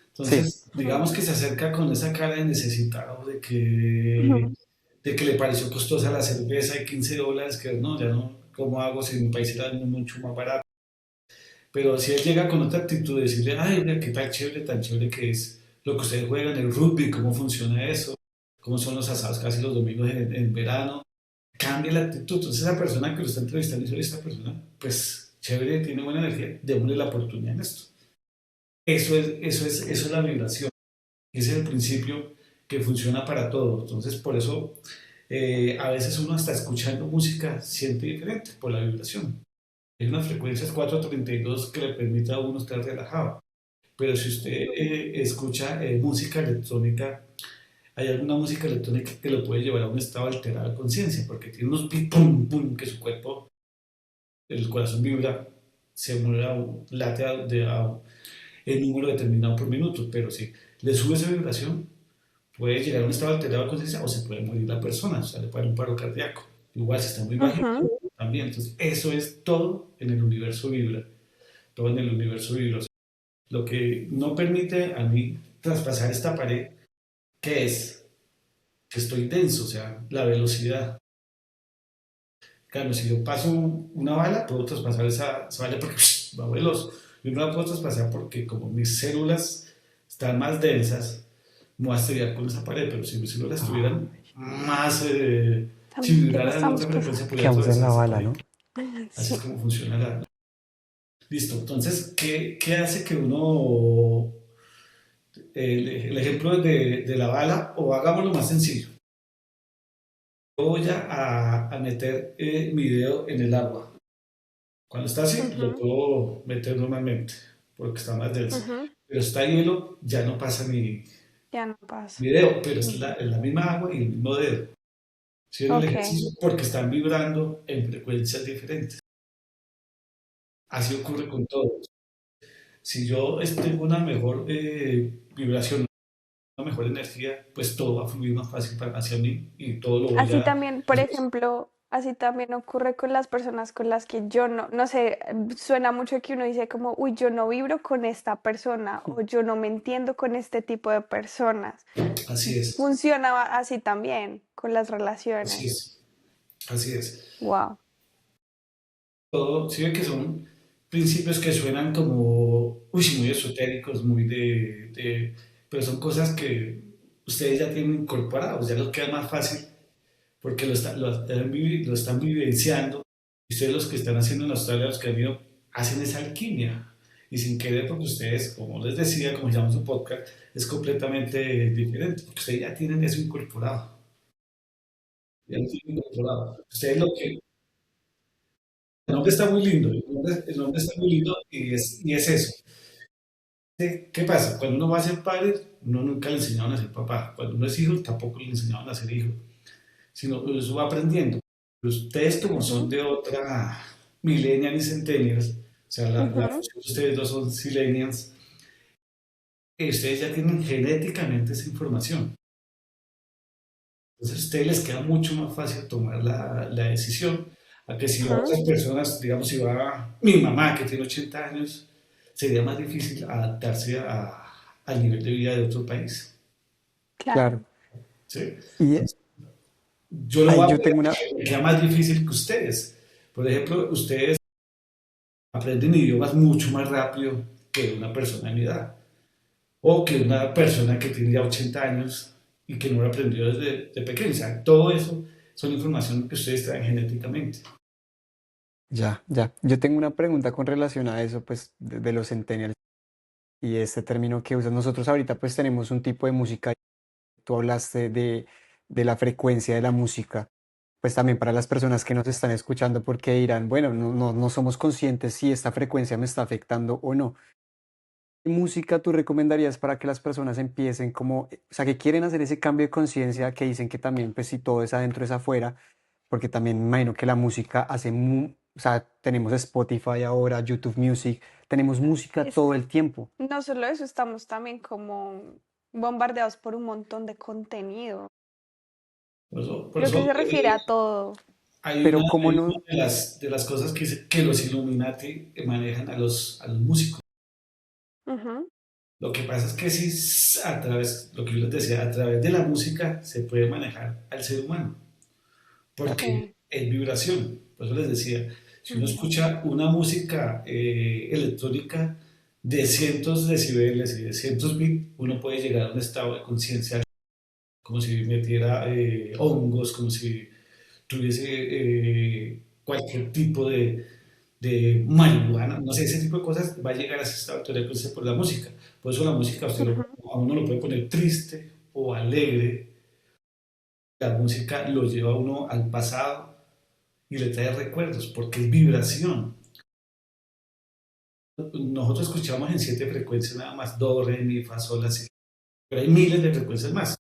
Entonces, digamos que se acerca con esa cara de necesitado, de que le pareció costosa la cerveza de $15, que no, ya no, ¿cómo hago si en mi país era mucho más barato? Pero si él llega con otra actitud de decirle, ay, mira, qué tan chévere que es lo que ustedes juegan, el rugby, cómo funciona eso, cómo son los asados casi los domingos en verano, cambia la actitud. Entonces, esa persona que lo está entrevistando dice, esta persona, pues, chévere, tiene buena energía, démosle la oportunidad en esto. Eso es la vibración. Ese es el principio que funciona para todos. Entonces, por eso, a veces uno hasta escuchando música siente diferente por la vibración. Hay unas frecuencias 432 que le permite a uno estar relajado. Pero si usted escucha música electrónica, hay alguna música electrónica que lo puede llevar a un estado alterado de conciencia, porque tiene unos pum, pum, pum, que su cuerpo, el corazón vibra, se mueve, late en número determinado por minuto, pero si le sube esa vibración, puede llegar a un estado alterado de conciencia o se puede morir la persona, o sea, le puede dar un paro cardíaco. Igual si está muy bajito, Ujú. también. Entonces, eso es todo en el universo vibra, todo en el universo vibra. Lo que no permite a mí traspasar esta pared, que es que estoy denso, o sea, la velocidad. Claro, si yo paso una bala, puedo traspasar esa bala porque va veloz. Yo no la puedo traspasar porque como mis células están más densas, me voy a estrellar con esa pared, pero si mis células estuvieran más, si vibraran en Estamos otra frecuencia, podría quedamos en atravesar la esa bala, pared. ¿no? Así es Sí. como funciona la... Listo, entonces, ¿qué hace que uno, el ejemplo de la bala, o hagámoslo más sencillo? Yo voy a meter mi dedo en el agua. Cuando está así, lo Ujú, puedo meter normalmente, porque está más denso. ujú. Pero está hielo, ya no pasa Ya no pasa. mi dedo, pero Ujú. es la misma agua y el mismo dedo. ¿Sí ven el Ok. ejercicio? Porque están vibrando en frecuencias diferentes. Así ocurre con todo. Si yo tengo una mejor vibración, una mejor energía, pues todo va a fluir más fácil hacia mí y todo lo voy Así a... también, por ejemplo, así también ocurre con las personas con las que yo no sé, suena mucho que uno dice como, uy, yo no vibro con esta persona o yo no me entiendo con este tipo de personas. Así es, Funciona así también con las así relaciones. es, así es. Wow. Todo, sí ve que son principios que suenan como, uy, muy esotéricos, muy pero son cosas que ustedes ya tienen incorporados, ya les queda más fácil porque lo están vivenciando. Y ustedes los que están haciendo en Australia, los que han ido, hacen esa alquimia. Y sin querer, porque ustedes, como les decía, como llaman su podcast, es completamente diferente, porque ustedes ya tienen eso incorporado. Ya lo tienen incorporado. Ustedes lo que, el nombre está muy lindo, el nombre está muy lindo y es eso. ¿Qué pasa? Cuando uno va a ser padre, uno nunca le enseñaban a ser papá. Cuando uno es hijo, tampoco le enseñaban a ser hijo, sino que eso va aprendiendo. Pero ustedes, como son Ujú, de otra millennial y centennials, o sea, la ujú, fusión de ustedes dos son silenials, ustedes ya tienen genéticamente esa información. Entonces, a ustedes les queda mucho más fácil tomar la decisión a que si va ujú. otras personas, digamos, si va mi mamá que tiene 80 años, sería más difícil adaptarse al nivel de vida de otro país. Claro. Claro. ¿Sí? Y Entonces, yo lo ahí voy a yo poner tengo una, porque me queda más difícil que ustedes. Por ejemplo, ustedes aprenden idiomas mucho más rápido que una persona de mi edad o que una persona que tiene ya 80 años y que no lo aprendió desde pequeño. O sea, todo eso son información que ustedes traen genéticamente. Ya, ya. Yo tengo una pregunta con relación a eso, pues, de los centennials y este término que usas. Nosotros ahorita, pues, tenemos un tipo de música. Tú hablaste de la frecuencia de la música. Pues también para las personas que nos están escuchando, porque dirán, bueno, no somos conscientes si esta frecuencia me está afectando o no. ¿Qué música tú recomendarías para que las personas empiecen como, o sea, que quieren hacer ese cambio de conciencia, que dicen que también, pues si todo es adentro es afuera, porque también me imagino que la música o sea, tenemos Spotify ahora, YouTube Music, tenemos música Es todo el tiempo. no solo eso, estamos también como bombardeados por un montón de contenido. Por Creo que eso se refiere a todo. hay Pero como una no, de las cosas que, que los Illuminati manejan a los músicos. Ujú. Lo que pasa es que sí, a través, lo que yo les decía, a través de la música se puede manejar al ser humano, porque Sí. es vibración. Por eso les decía, si uno Ujú. escucha una música electrónica de cientos de decibeles y de cientos bits, uno puede llegar a un estado de conciencia como si metiera hongos, como si tuviese cualquier tipo de marihuana, no sé, ese tipo de cosas, va a llegar a ese estado de teoría por la música. Por eso la música Ujú. a uno lo puede poner triste o alegre. La música lo lleva a uno al pasado y le trae recuerdos, porque es vibración. Nosotros escuchamos en siete frecuencias nada más, do, re, mi, fa, sol, la, si. Pero hay miles de frecuencias más,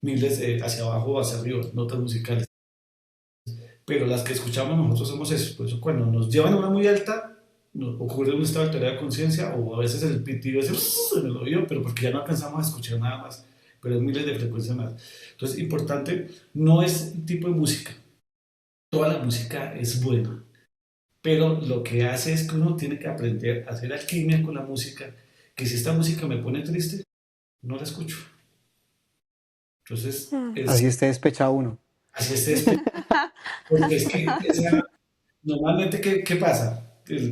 miles hacia abajo o hacia arriba, notas musicales. Pero las que escuchamos nosotros somos eso. Por eso cuando nos llevan a una muy alta, nos ocurre un estado de alterada de conciencia o a veces el pitido ese en el oído, pero porque ya no alcanzamos a escuchar nada más. Pero es miles de frecuencias más. Entonces, importante, no es un tipo de música. Toda la música es buena. Pero lo que hace es que uno tiene que aprender a hacer alquimia con la música, que si esta música me pone triste, no la escucho. Entonces, Mm. es así esté despechado uno. así este, porque es que esa, normalmente, ¿qué pasa?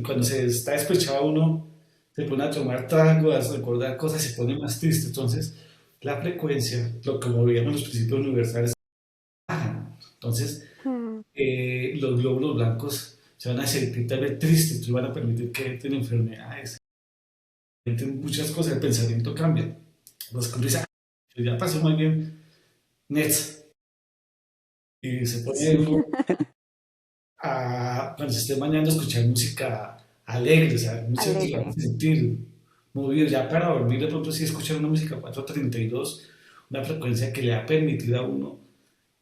Cuando se está despechado uno, se pone a tomar trago, a recordar cosas, se pone más triste. Entonces, la frecuencia, lo como veíamos los principios universales, bajan. Entonces, Mm. los glóbulos blancos se van a sentir también tristes, y van a permitir que entren enfermedades, entren muchas cosas, el pensamiento cambia. Los que uno dice, "Ah, pues ya pasó muy bien, Nets", y se pone Sí. uno cuando se esté bañando, escuchar música alegre, o sea, música que lo Alegre. hace sentir movido. Ya para dormir, de pronto sí escuchar una música 432, una frecuencia que le ha permitido a uno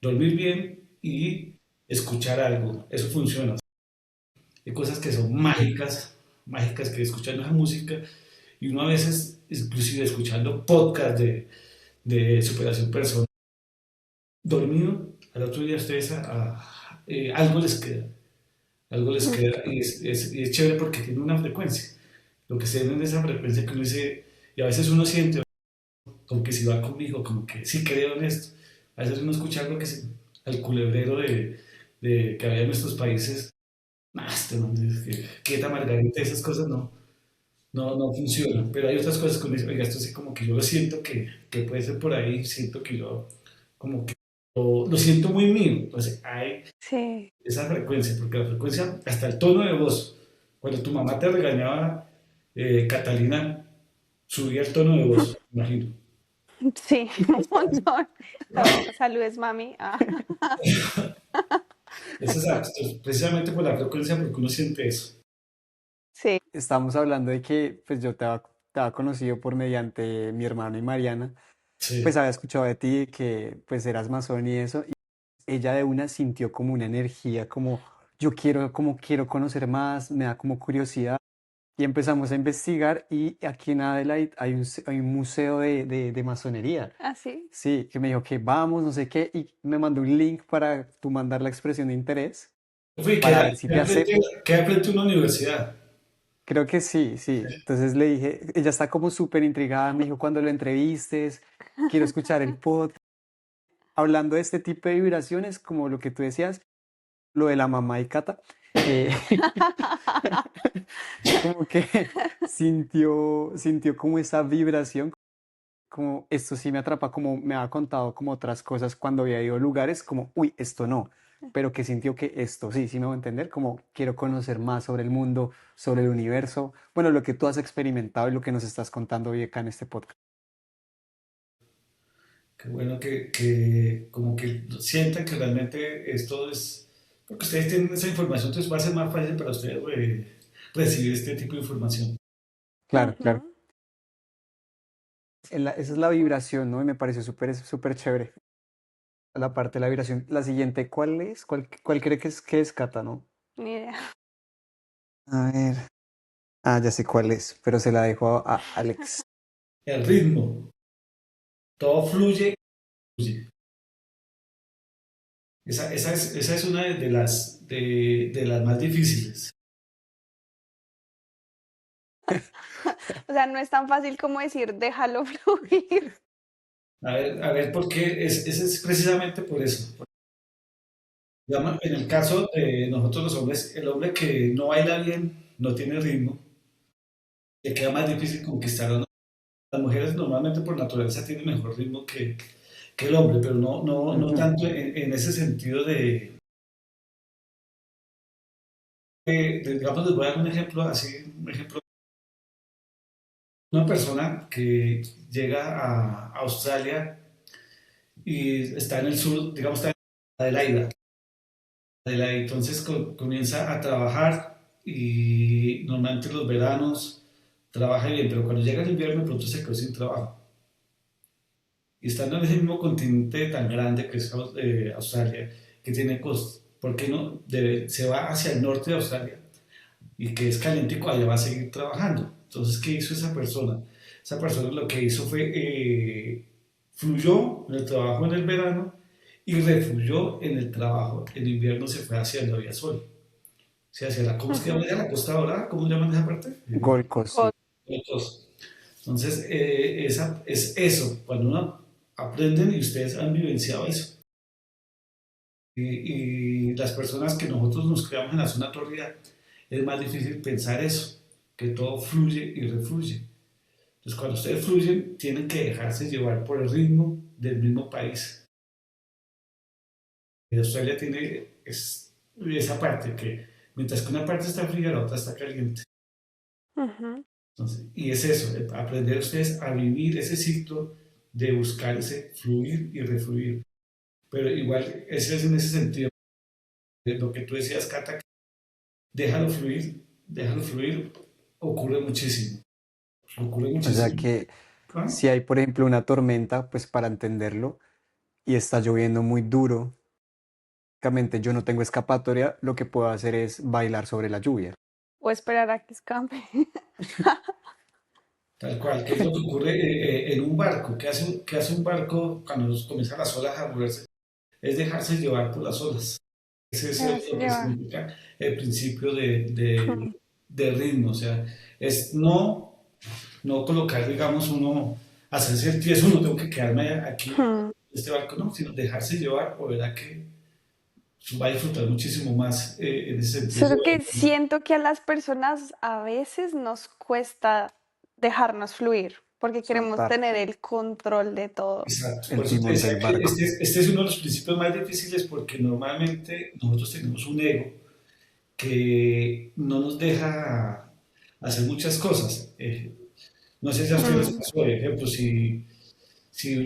dormir bien y escuchar algo. Eso funciona. Hay cosas que son mágicas, mágicas que escuchando esa música y uno a veces, inclusive escuchando podcast de superación personal, dormido, al otro día ustedes algo les queda. Algo les Ok. queda y es chévere porque tiene una frecuencia. Lo que se ve en esa frecuencia que uno dice, y a veces uno siente como que si va conmigo, como que sí creo en esto. A veces uno escucha algo que es el culebrero que había en nuestros países. Nah, este man dice que quieta Margarita, esas cosas no funcionan. Pero hay otras cosas que uno dice, oiga, esto sí como que yo lo siento que puede ser por ahí, siento que yo como que lo siento muy mío. Entonces hay Sí. esa frecuencia, porque la frecuencia, hasta el tono de voz, cuando tu mamá te regañaba, Catalina, subía el tono de voz, imagino. Sí, un montón. Saludes, mami. Ah. Es exacto, precisamente por la frecuencia, porque uno siente eso. Sí. Estamos hablando de que pues te había conocido por mediante mi hermano y Mariana, pues Sí. había escuchado de ti que pues eras masón y eso, y ella de una sintió como una energía, como yo quiero, como quiero conocer más, me da como curiosidad, y empezamos a investigar y aquí en Adelaide hay un museo de masonería, ¿Ah, sí? sí, que me dijo que vamos, no sé qué, y me mandó un link para tú mandar la expresión de interés, Fui, para ver si te acepto. queda frente a una universidad. Creo que sí, sí. Entonces le dije, ella está como súper intrigada, me dijo cuando lo entrevistes, quiero escuchar el podcast. Hablando de este tipo de vibraciones, como lo que tú decías, lo de la mamá y Cata. eh, como que sintió como esa vibración, como esto sí me atrapa, como me ha contado como otras cosas cuando había ido a lugares, como, uy, esto no, pero que sintió que esto sí, sí me voy a entender, como quiero conocer más sobre el mundo, sobre el universo, bueno, lo que tú has experimentado y lo que nos estás contando hoy acá en este podcast. Qué bueno que como que sientan que realmente esto es, porque ustedes tienen esa información, entonces va a ser más fácil para ustedes recibir este tipo de información. Claro, claro. Ujú. Esa es la vibración, ¿no? Y me pareció súper chévere la parte de la vibración. La siguiente, ¿cuál es? ¿Cuál cree que es Cata, no? Ni idea. A ver. Ah, ya sé cuál es, pero se la dejo a Alex. El ritmo, todo fluye, fluye. Esa es una de las más difíciles. O sea, no es tan fácil como decir déjalo fluir. A ver, ¿por qué? Es precisamente por eso. Digamos, en el caso de nosotros los hombres, el hombre que no baila bien, no tiene ritmo, le queda más difícil conquistar a las mujeres normalmente por naturaleza tienen mejor ritmo que el hombre, pero no Ujú. tanto en ese sentido digamos, les voy a dar un ejemplo así, un ejemplo, una persona que llega a Australia y está en el sur, digamos, está en Adelaida, entonces comienza a trabajar y normalmente los veranos trabaja bien, pero cuando llega el invierno de pronto se quedó sin trabajo. Y estando en ese mismo continente tan grande que es Australia, que tiene costas, ¿por qué no se va hacia el norte de Australia y que es calientico, allá va a seguir trabajando? Entonces, ¿qué hizo esa persona? Esa persona lo que hizo fue fluyó en el trabajo en el verano y refluyó en el trabajo. En invierno se fue hacia donde había sol. O sea, hacia la, ¿cómo es que llama Ujú. la Costa Dorada? ¿Cómo llaman esa parte? Gold Coast, sí. God. Entonces, esa, es eso, cuando uno aprenden y ustedes han vivenciado eso. Y las personas que nosotros nos creamos en la zona tórrida, es más difícil pensar eso, que todo fluye y refluye. Entonces, cuando ustedes fluyen, tienen que dejarse llevar por el ritmo del mismo país. Y Australia tiene esa parte que, mientras que una parte está fría, la otra está caliente. Ujú. Entonces, y es eso, aprender ustedes a vivir ese ciclo de buscar ese fluir y refluir. Pero igual, ese es en ese sentido, de lo que tú decías, Cata, déjalo fluir, ocurre O sea muchísimo. que ¿Ah? si hay, por ejemplo, una tormenta, pues para entenderlo, y está lloviendo muy duro, básicamente yo no tengo escapatoria, lo que puedo hacer es bailar sobre la lluvia. O esperar a que escape. Tal cual, ¿qué es lo que ocurre en un barco? Qué hace un barco cuando comienzan las olas a moverse? Es dejarse llevar por las olas. Ese es Dejarse lo que llevar. significa el principio Ujú. de ritmo. O sea, es no colocar, digamos, uno, hacerse el tieso, no tengo que quedarme aquí, en Ujú. este barco, no, sino dejarse llevar, o verá que va a disfrutar muchísimo más en ese sentido. Solo que siento que a las personas a veces nos cuesta dejarnos fluir porque queremos Soltar tener el control de todo. Exacto, por el eso te timón decía del que barco. este es uno de los principios más difíciles porque normalmente nosotros tenemos un ego que no nos deja hacer muchas cosas. No sé si a ustedes les Mm. pasó, por ejemplo, si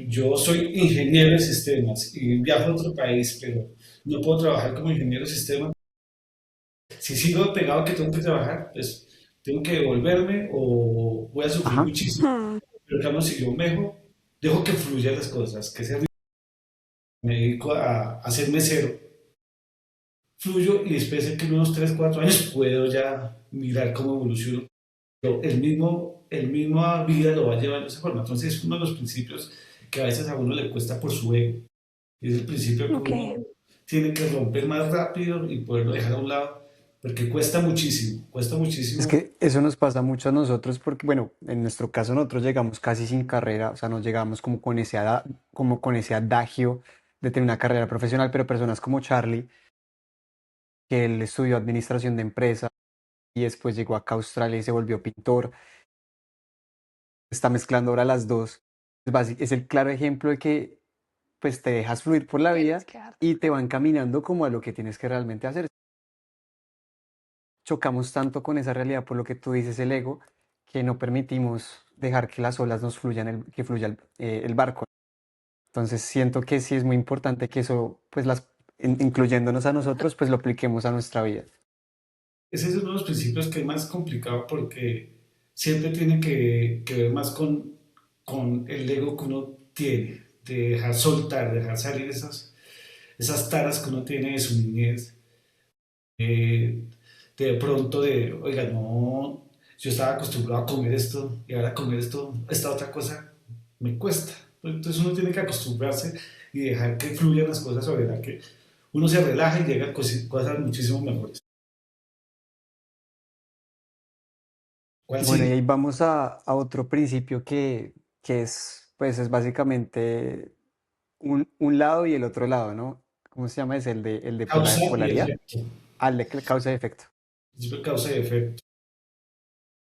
yo soy ingeniero de sistemas y viajo a otro país, pero no puedo trabajar como ingeniero de sistemas, si sigo pegado que tengo que trabajar, pues tengo que devolverme o voy a sufrir Ajá. muchísimo. Ujú. Pero claro, si yo dejo que fluyan las cosas, que me dedico a ser mesero, fluyo y después de que en unos 3 4 años puedo ya mirar cómo evoluciono. Pero el mismo vida lo va llevando de esa forma. Entonces es uno de los principios que a veces a uno le cuesta por su ego. Y es el principio que Ok. uno tiene que romper más rápido y poderlo dejar a un lado, porque cuesta Es muchísimo. que eso nos pasa mucho a nosotros porque, bueno, en nuestro caso nosotros llegamos casi sin carrera, o sea, nos llegamos como con como con ese adagio de tener una carrera profesional, pero personas como Charlie que él estudió administración de empresas y después llegó acá a Australia y se volvió pintor. Está mezclando ahora las dos. Es el claro ejemplo de que pues te dejas fluir por la vida Tienes que darte. y te van caminando como a lo que tienes que realmente hacer. Chocamos tanto con esa realidad por lo que tú dices, el ego, que no permitimos dejar que las olas nos fluyan, que fluya el barco. Entonces siento que sí es muy importante que eso, pues incluyéndonos a nosotros, pues lo apliquemos a nuestra vida. Ese es uno de los principios que es más complicado porque siempre tiene que ver más con el ego que uno tiene, de dejar soltar, dejar salir esas taras que uno tiene de su niñez, eh, de pronto oiga, no, yo estaba acostumbrado a comer esto y ahora comer esta otra cosa, me cuesta. Entonces uno tiene que acostumbrarse y dejar que fluyan las cosas, o dejar que uno se relaja y llega a cosas muchísimo mejores. ¿Cuál Bueno, y sigue? ahí vamos a otro principio que es, pues es básicamente un lado y el otro lado, ¿no? ¿Cómo se llama? Es el de Causa y polaridad, efecto. al de causa y efecto. Principio de causa y efecto.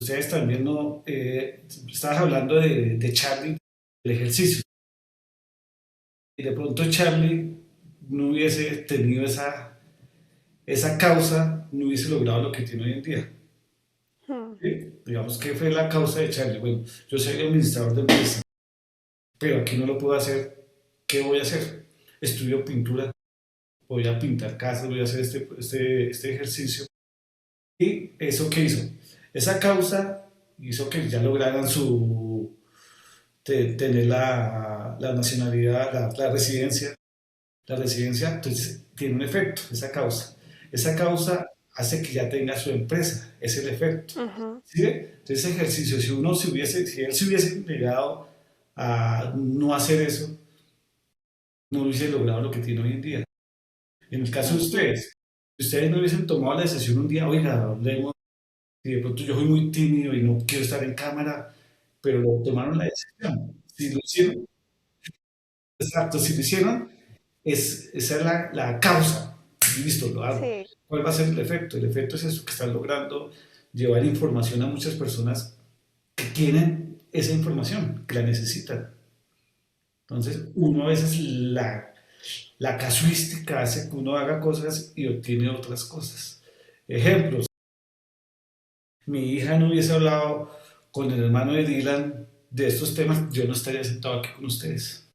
Ustedes también no, estabas hablando de Charlie, el ejercicio. Y de pronto Charlie no hubiese tenido esa causa, no hubiese logrado lo que tiene hoy en día. Hmm. ¿Sí? Digamos, ¿qué fue la causa de Charlie? Bueno, yo soy administrador de empresa, pero aquí no lo puedo hacer. ¿Qué voy a hacer? Estudio pintura, voy a pintar casas, voy a hacer este ejercicio. ¿Y eso qué hizo? Esa causa hizo que ya lograran tener la nacionalidad, la residencia. La residencia, entonces, tiene un efecto, esa causa. Esa causa hace que ya tenga su empresa, es el efecto. Ujú. ¿Sí? Entonces, ese ejercicio, si él se hubiese negado a no hacer eso, no hubiese logrado lo que tiene hoy en día. En el caso de Ujú. ustedes, si ustedes no hubiesen tomado la decisión un día, oiga, hablemos, y de pronto yo soy muy tímido y no quiero estar en cámara, pero lo tomaron la decisión. Si lo hicieron, exacto, si lo hicieron, esa es la causa. Y listo, lo hago. Sí. ¿Cuál va a ser el efecto? El efecto es eso, que están logrando llevar información a muchas personas que tienen esa información, que la necesitan. Entonces, uno a veces la casuística hace que uno haga cosas y obtiene otras cosas. Ejemplos, mi hija no hubiese hablado con el hermano de Dylan de estos temas, yo no estaría sentado aquí con ustedes. ¿Sí?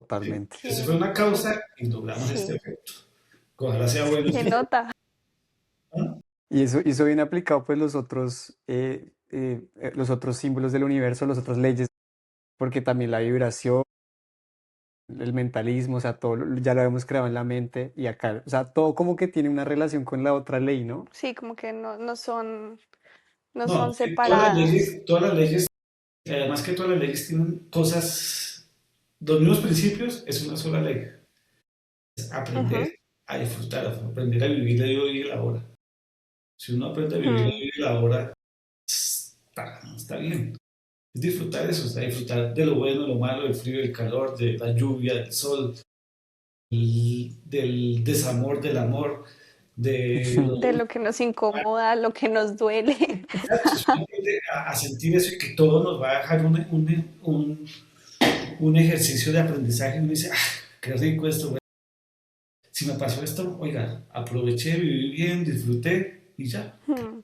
Totalmente. Eso fue Sí. una causa y logramos este Sí. efecto. Ojalá sea bueno. Se nota. ¿No? Y eso viene aplicado pues los otros símbolos del universo, las otras leyes, porque también la vibración, el mentalismo, o sea, todo ya lo hemos creado en la mente y acá, o sea, todo como que tiene una relación con la otra ley, ¿no? Sí, como que no No, son separadas. todas las leyes, además que todas las leyes tienen cosas, los mismos principios, es una sola ley. Es aprender Ujú. a disfrutar, aprender a vivir el hoy y el ahora. Si uno aprende a vivir el Mm. hoy y el ahora, está bien. Es disfrutar eso, o sea, disfrutar de lo bueno, lo malo, del frío, del calor, de la lluvia, del sol, del desamor, del amor, de los De lo que nos incomoda, lo que nos duele. exacto, si uno aprende a sentir eso y que todo nos va a dejar un ejercicio de aprendizaje, uno dice, ah, qué rico esto, güey. Si me pasó esto, oiga, aproveché, viví bien, disfruté y ya, Mm.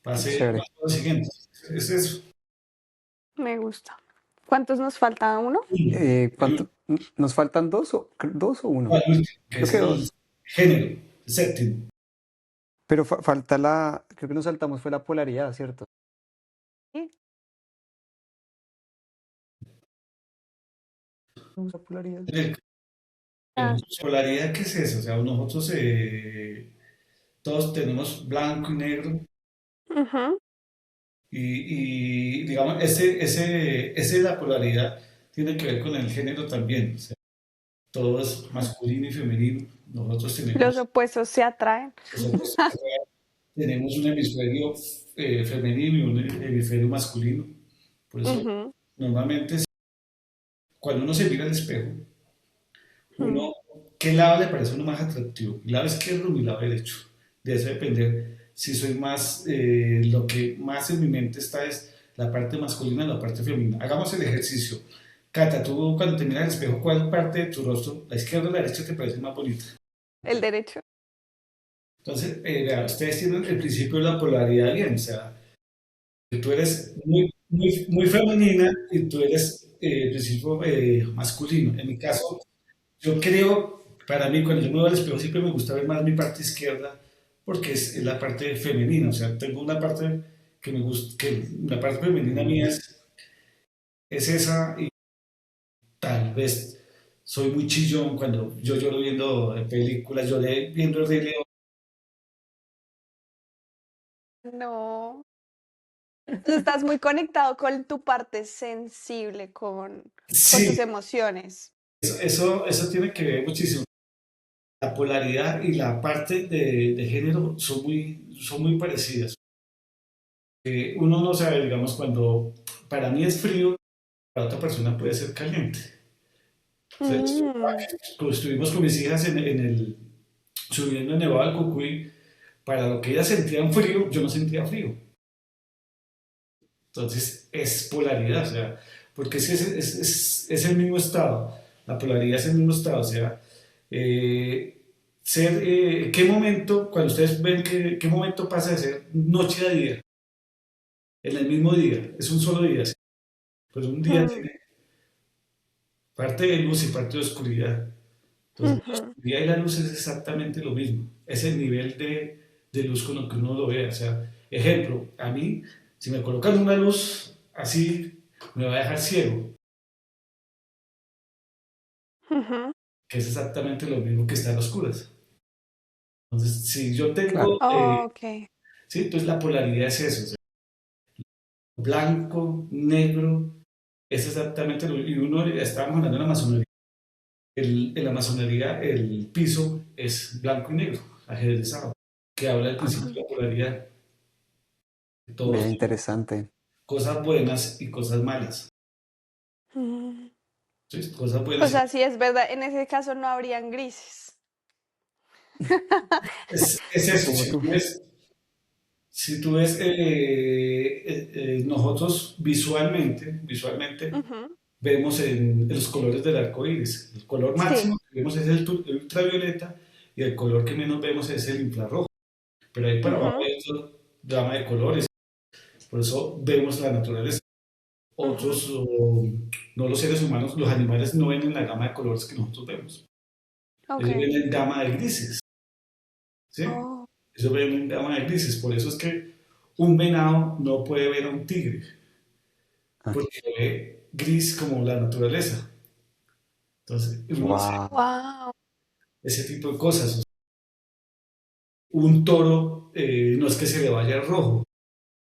pasé Chévere. a lo siguiente. Es eso. Me gusta. ¿Cuántos nos falta? ¿Uno? El ¿Nos faltan dos o uno? último, que Creo es que el dos. género, el séptimo. Pero falta creo que nos saltamos fue la polaridad, ¿cierto? Sí. La polaridad. El, Ah. polaridad, ¿qué es eso? O sea, nosotros todos tenemos blanco y negro Ujú. y digamos, ese de la polaridad tiene que ver con el género también. O sea, todo es masculino y femenino. Nosotros Los tenemos, opuestos se atraen. nosotros tenemos un hemisferio femenino y un hemisferio masculino. Por eso, Ujú. normalmente, cuando uno se mira al espejo, Mm. uno ¿qué lado le parece a uno más atractivo? ¿Mi lado izquierdo o mi lado derecho? De eso depende si soy más, lo que más en mi mente está es la parte masculina o la parte femenina. Hagamos el ejercicio. Cata, tú cuando te miras al espejo, ¿cuál parte de tu rostro, la izquierda o la derecha, te parece más bonita? El derecho. Entonces, vea, ustedes tienen el principio de la polaridad bien, o sea, que tú eres muy femenina y tú eres el principio masculino. En mi caso, yo creo, para mí, cuando yo me veo al espejo, siempre me gusta ver más mi parte izquierda porque es la parte femenina. O sea, tengo una parte que me gusta, que la parte femenina mía es esa y tal vez soy muy chillón cuando yo lloro viendo películas, lloré viendo el Rey León. No. Tú estás muy conectado con tu parte sensible, con tus Sí, emociones. eso tiene que ver muchísimo. La polaridad y la parte de género son muy parecidas. Uno no sabe, digamos, cuando para mí es frío, para otra persona puede ser caliente. Entonces, Mm, cuando estuvimos con mis hijas subiendo en Nevado del Cucuy, para lo que ellas sentían frío, yo no sentía frío. Entonces, es polaridad, o sea, porque es el mismo estado, la polaridad es el mismo estado, o sea, eh, ¿qué momento, cuando ustedes ven qué momento pasa de ser noche a día, en el mismo día, es un solo día, ¿sí? Pues un día mm, tiene parte de luz y parte de oscuridad. Entonces, la ujú. oscuridad y la luz es exactamente lo mismo. Es el nivel de luz con lo que uno lo vea. O sea, ejemplo, a mí, si me colocan una luz así, me va a dejar ciego, Ujú. que es exactamente lo mismo que estar a oscuras. Entonces, si yo tengo, Claro, Ok. sí, entonces la polaridad es eso, o sea, blanco, negro, es exactamente lo mismo. Y uno, estábamos hablando de la masonería. En la masonería el piso es blanco y negro, ajedrezado, que habla del principio Ah, de la polaridad. ve Todos interesante. cosas buenas y cosas malas. mm. ¿Sí? Cosas O buenas y sea, sí es verdad, en ese caso no habrían grises. es eso. Como tú. Si tú ves nosotros visualmente Ujú. vemos en los colores del arco iris. El color Sí. máximo que vemos es el ultravioleta y el color que menos vemos es el infrarrojo. Pero ahí para abajo Ujú, hay otro gama de colores. Por eso vemos la naturaleza. ujú. Otros, no los seres humanos, los animales no ven en la gama de colores que nosotros vemos. Ellos Ok. ven en gama de grises. ¿Sí? Oh. Ellos ven en gama de grises. Por eso es que un venado no puede ver a un tigre, porque ve gris como la naturaleza. Entonces, uno hace Wow, Wow. ese tipo de cosas. Un toro no es que se le vaya el rojo,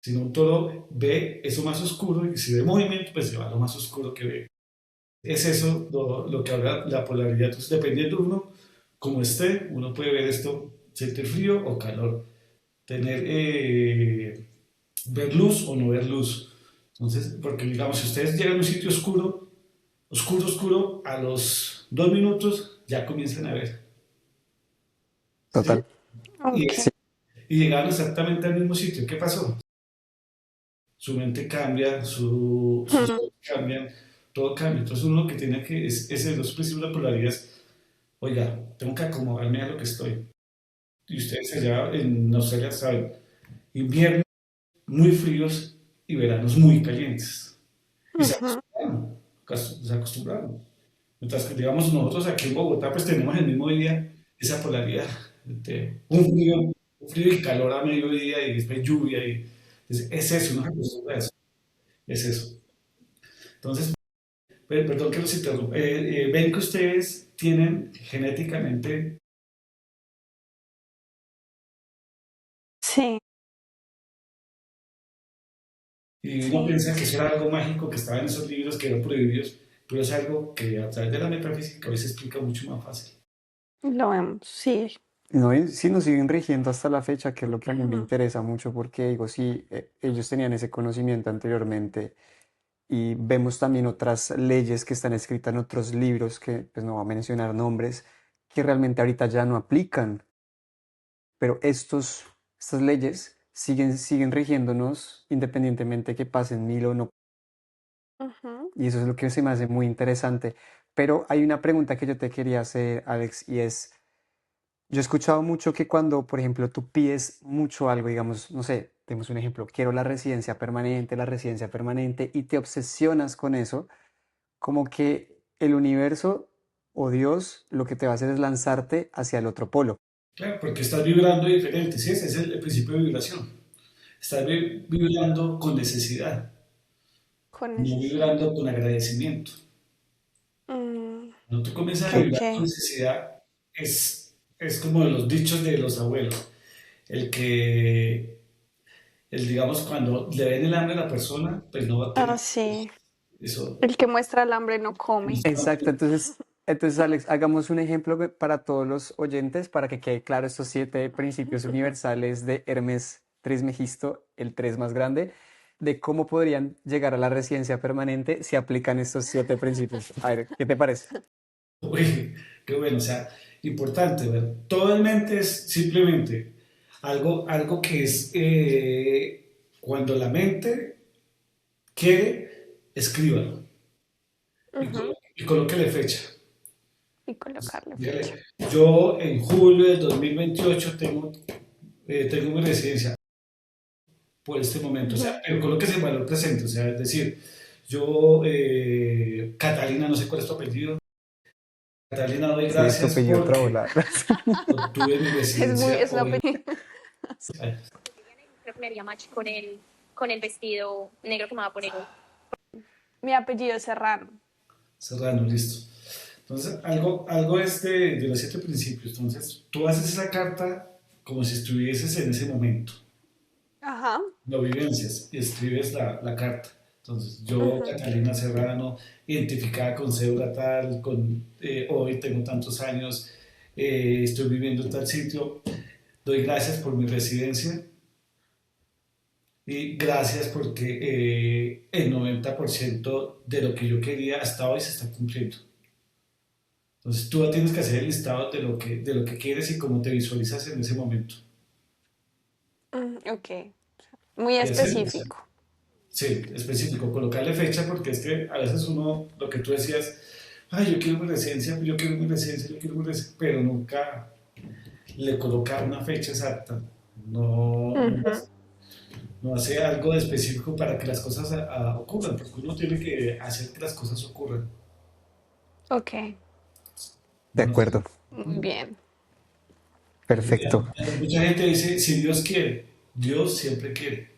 sino un toro ve eso más oscuro y si ve movimiento, pues se va a lo más oscuro que ve. Es eso lo que habla la polaridad. Entonces, dependiendo de uno, como esté, uno puede ver esto, sentir frío o calor, tener, ver luz o no ver luz. Entonces, porque digamos, si ustedes llegan a un sitio oscuro, a los 2 minutos ya comienzan a ver. ¿Sí? total. Y, Ok. Sí, y llegaron exactamente al mismo sitio. ¿Qué pasó? Su mente cambia, sus Mm, ojos cambian, todo cambia. Entonces uno lo que tiene que es en los principios de la polaridad es, oiga, tengo que acomodarme a lo que estoy. Y ustedes allá en Australia saben, inviernos muy fríos y veranos muy calientes. Y ujú. se acostumbraron. Mientras que, digamos, nosotros aquí en Bogotá, pues tenemos el mismo día esa polaridad. De un frío y calor a mediodía y después lluvia. Es eso, no se acostumbra a eso. Es eso. Entonces, perdón que los interrumpa. Ven que ustedes tienen genéticamente Sí, y uno sí, piensa que eso era algo mágico que estaba en esos libros que eran prohibidos, pero es algo que a través de la metafísica hoy se explica mucho más fácil. lo vemos, sí. no, y sí nos siguen rigiendo hasta la fecha, que es lo que a mí me Ujú, interesa mucho, porque digo, sí, ellos tenían ese conocimiento anteriormente y vemos también otras leyes que están escritas en otros libros, que pues no voy a mencionar nombres, que realmente ahorita ya no aplican, pero estas leyes siguen rigiéndonos independientemente que pasen 1000 o no. Ujú. Y eso es lo que se me hace muy interesante. Pero hay una pregunta que yo te quería hacer, Alex, y es, yo he escuchado mucho que cuando, por ejemplo, tú pides mucho algo, digamos, no sé, tenemos un ejemplo, quiero la residencia permanente, y te obsesionas con eso, como que el universo o Dios lo que te va a hacer es lanzarte hacia el otro polo. Claro, porque estás vibrando diferente, ¿sí? Ese es el principio de vibración. Estás vibrando con necesidad, Con no necesidad. vibrando con agradecimiento. Mm, Cuando tú comienzas a Sí, vibrar con ok. necesidad, es como los dichos de los abuelos. El que, digamos, cuando le ven el hambre a la persona, pues no va a Ah, tener sí. eso. El que muestra el hambre no come. exacto. Entonces, Alex, hagamos un ejemplo para todos los oyentes para que quede claro estos 7 principios universales de Hermes Trismegisto, el 3 más grande, de cómo podrían llegar a la residencia permanente si aplican estos 7 principios. A ver, ¿qué te parece? Uy, qué bueno, o sea, importante, ¿verdad? Todo en mente es simplemente algo que es cuando la mente quiere, escríbalo Ujú. y colóquele fecha. Y colocarle fecha. Dígale, yo en julio del 2028 tengo mi residencia por este momento, o sea, Ujú. pero colóquese en valor presente, o sea, es decir, yo, Catalina, no sé cuál es tu apellido, Catalina, doy Sí, es tu gracias apellido porque Travolá. obtuve mi residencia Es una hoy. Ay, Creo que me haría match con el vestido negro que me va a poner hoy. Mi apellido es Serrano. Serrano, listo. Entonces, algo es de los 7 principios. Entonces, tú haces esa carta como si estuvieses en ese momento. Ajá. Lo vivencias y escribes la carta. Entonces, yo, Ujú. Catalina Serrano, identificada con cédula tal, hoy tengo tantos años, estoy viviendo en tal sitio, doy gracias por mi residencia y gracias porque el 90% de lo que yo quería hasta hoy se está cumpliendo. Entonces, tú tienes que hacer el listado de lo que quieres y cómo te visualizas en ese momento. Ok. Muy Y hacerlo. específico. Sí, específico, colocarle fecha porque es que a veces uno, lo que tú decías, ay, yo quiero mi residencia, yo quiero mi residencia, yo quiero mi residencia, pero nunca le coloca una fecha exacta. No, no, Ujú. no hace algo de específico para que las cosas ocurran, porque uno tiene que hacer que las cosas ocurran. Ok. De No sé. acuerdo, Muy bien. perfecto. Mucha gente dice, si Dios quiere, Dios siempre quiere.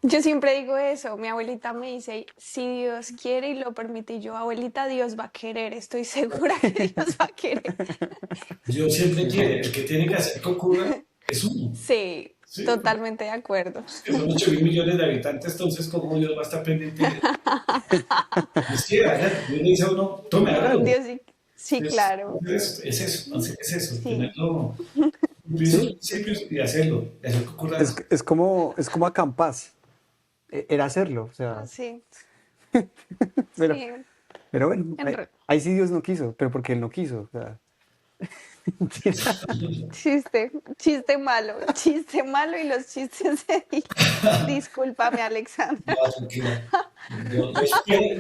Yo siempre digo eso. Mi abuelita me dice, si Dios quiere y lo permite, y yo, abuelita, Dios va a querer. Estoy segura que Dios va a querer. Dios siempre Sí, quiere, sí. el que tiene que hacer que ocurra es uno. Sí, ¿Sí? totalmente de acuerdo. Que son 8.000 millones de habitantes, entonces, ¿cómo Dios va a estar pendiente? Dios quiere, Dios le dice a uno, tome, hágalo. Dios sí, sí, claro. Es eso, entonces, es eso, Sí. tenerlo, cumplir sus Sí, principios y hacerlo, y hacer que ocurra. es como acampás, era hacerlo, o sea, Sí, pero, sí. pero bueno, En ahí, re- ahí sí Dios no quiso, pero porque Él no quiso, o sea, Chiste, chiste malo y los chistes de Discúlpame, No, Alexandra. tranquila.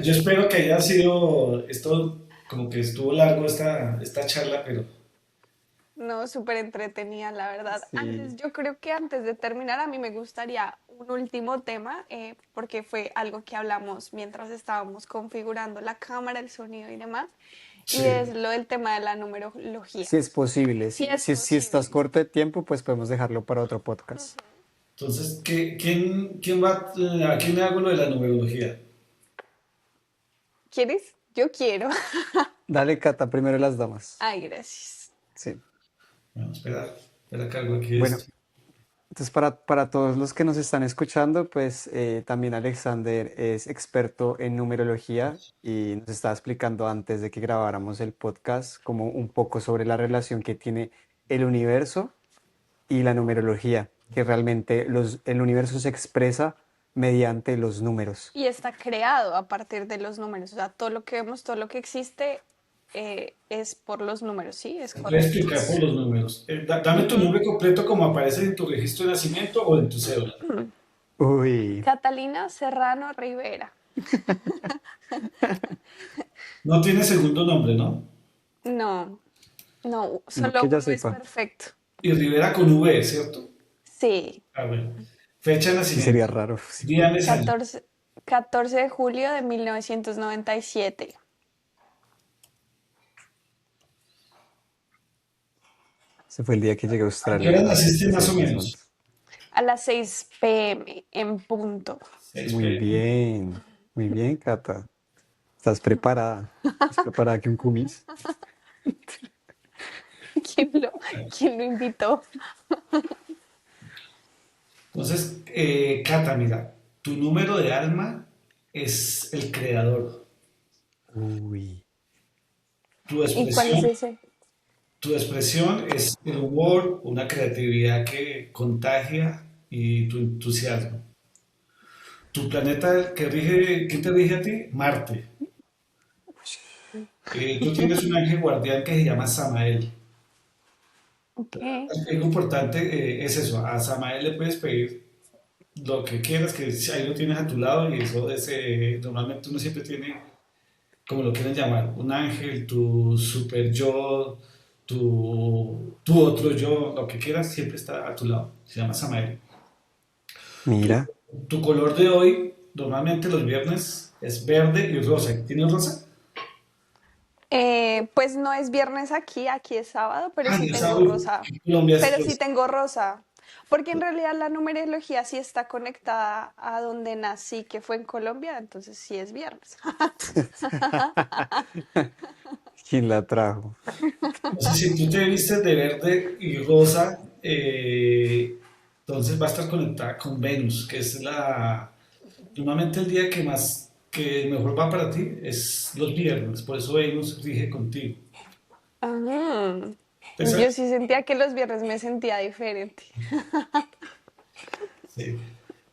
Yo espero que haya sido esto, como que estuvo largo esta charla, pero No, súper entretenida, la verdad. sí, Yo creo que antes de terminar, a mí me gustaría un último tema, porque fue algo que hablamos mientras estábamos configurando la cámara, el sonido y demás, y es sí. lo del tema de la numerología. si es posible, Si es si estás posible. corto de tiempo, pues podemos dejarlo para otro podcast. Entonces, ¿a quién le hago lo de la numerología? ¿Quieres? Yo quiero. Dale, Cata, primero las damas. Ay, gracias. Sí. Bueno, espera, cargo aquí Bueno, esto. entonces para todos los que nos están escuchando, pues también Alexander es experto en numerología y nos estaba explicando antes de que grabáramos el podcast como un poco sobre la relación que tiene el universo y la numerología, que realmente el universo se expresa mediante los números. Y está creado a partir de los números. O sea, todo lo que vemos, todo lo que existe, es por los números, ¿sí? Es Te voy a correcto. explicar por los números. Dame tu Ujú. nombre completo como aparece en tu registro de nacimiento o en tu cédula. Uy, Catalina Serrano Rivera. No tiene segundo nombre, ¿no? No, no, no solo que ya uno es sepa. perfecto. Y Rivera con V, ¿cierto? Sí, Ah, bueno. Fecha de Sí sería nacimiento. raro. Sí. Día, mes, año. 14 de julio de 1997. Ese fue el día que llegué a ¿A qué hora Australia naciste hace más o 6 meses. menos? A las 6 p.m. en punto. 6 p.m. Muy bien, Cata. ¿Estás preparada? ¿Estás preparada que un cumis? ¿Quién lo, quién lo invitó? Entonces, Cata, mira, tu número de alma es el creador. Uy, Tu ¿Y cuál es expresión, ese? tu expresión es el humor, una creatividad que contagia y tu entusiasmo. Tu planeta que rige, ¿quién te rige a ti? Marte. Tú tienes un ángel guardián que se llama Samael. Ok. Algo importante es eso, a Samael le puedes pedir lo que quieras, que ahí lo tienes a tu lado y eso es, normalmente uno siempre tiene, como lo quieren llamar, un ángel, tu super yo, tu otro yo, lo que quieras, siempre está a tu lado, se llama Samael. Tu, mira. tu color de hoy, normalmente los viernes, es verde y rosa. ¿Tienes rosa? Pues no es viernes aquí, aquí es sábado, pero Ah, sí ya tengo sabes, rosa. Colombia es Pero sí rosa. tengo rosa. Porque en realidad la numerología sí está conectada a donde nací, que fue en Colombia, entonces sí es viernes. ¿Quién la trajo? Entonces, si tú te vistes de verde y rosa, entonces va a estar conectada con Venus, que es normalmente el día que más, que mejor va para ti es los viernes, por eso Venus rige contigo. Ah, Entonces, yo sí sentía que los viernes me sentía diferente. sí.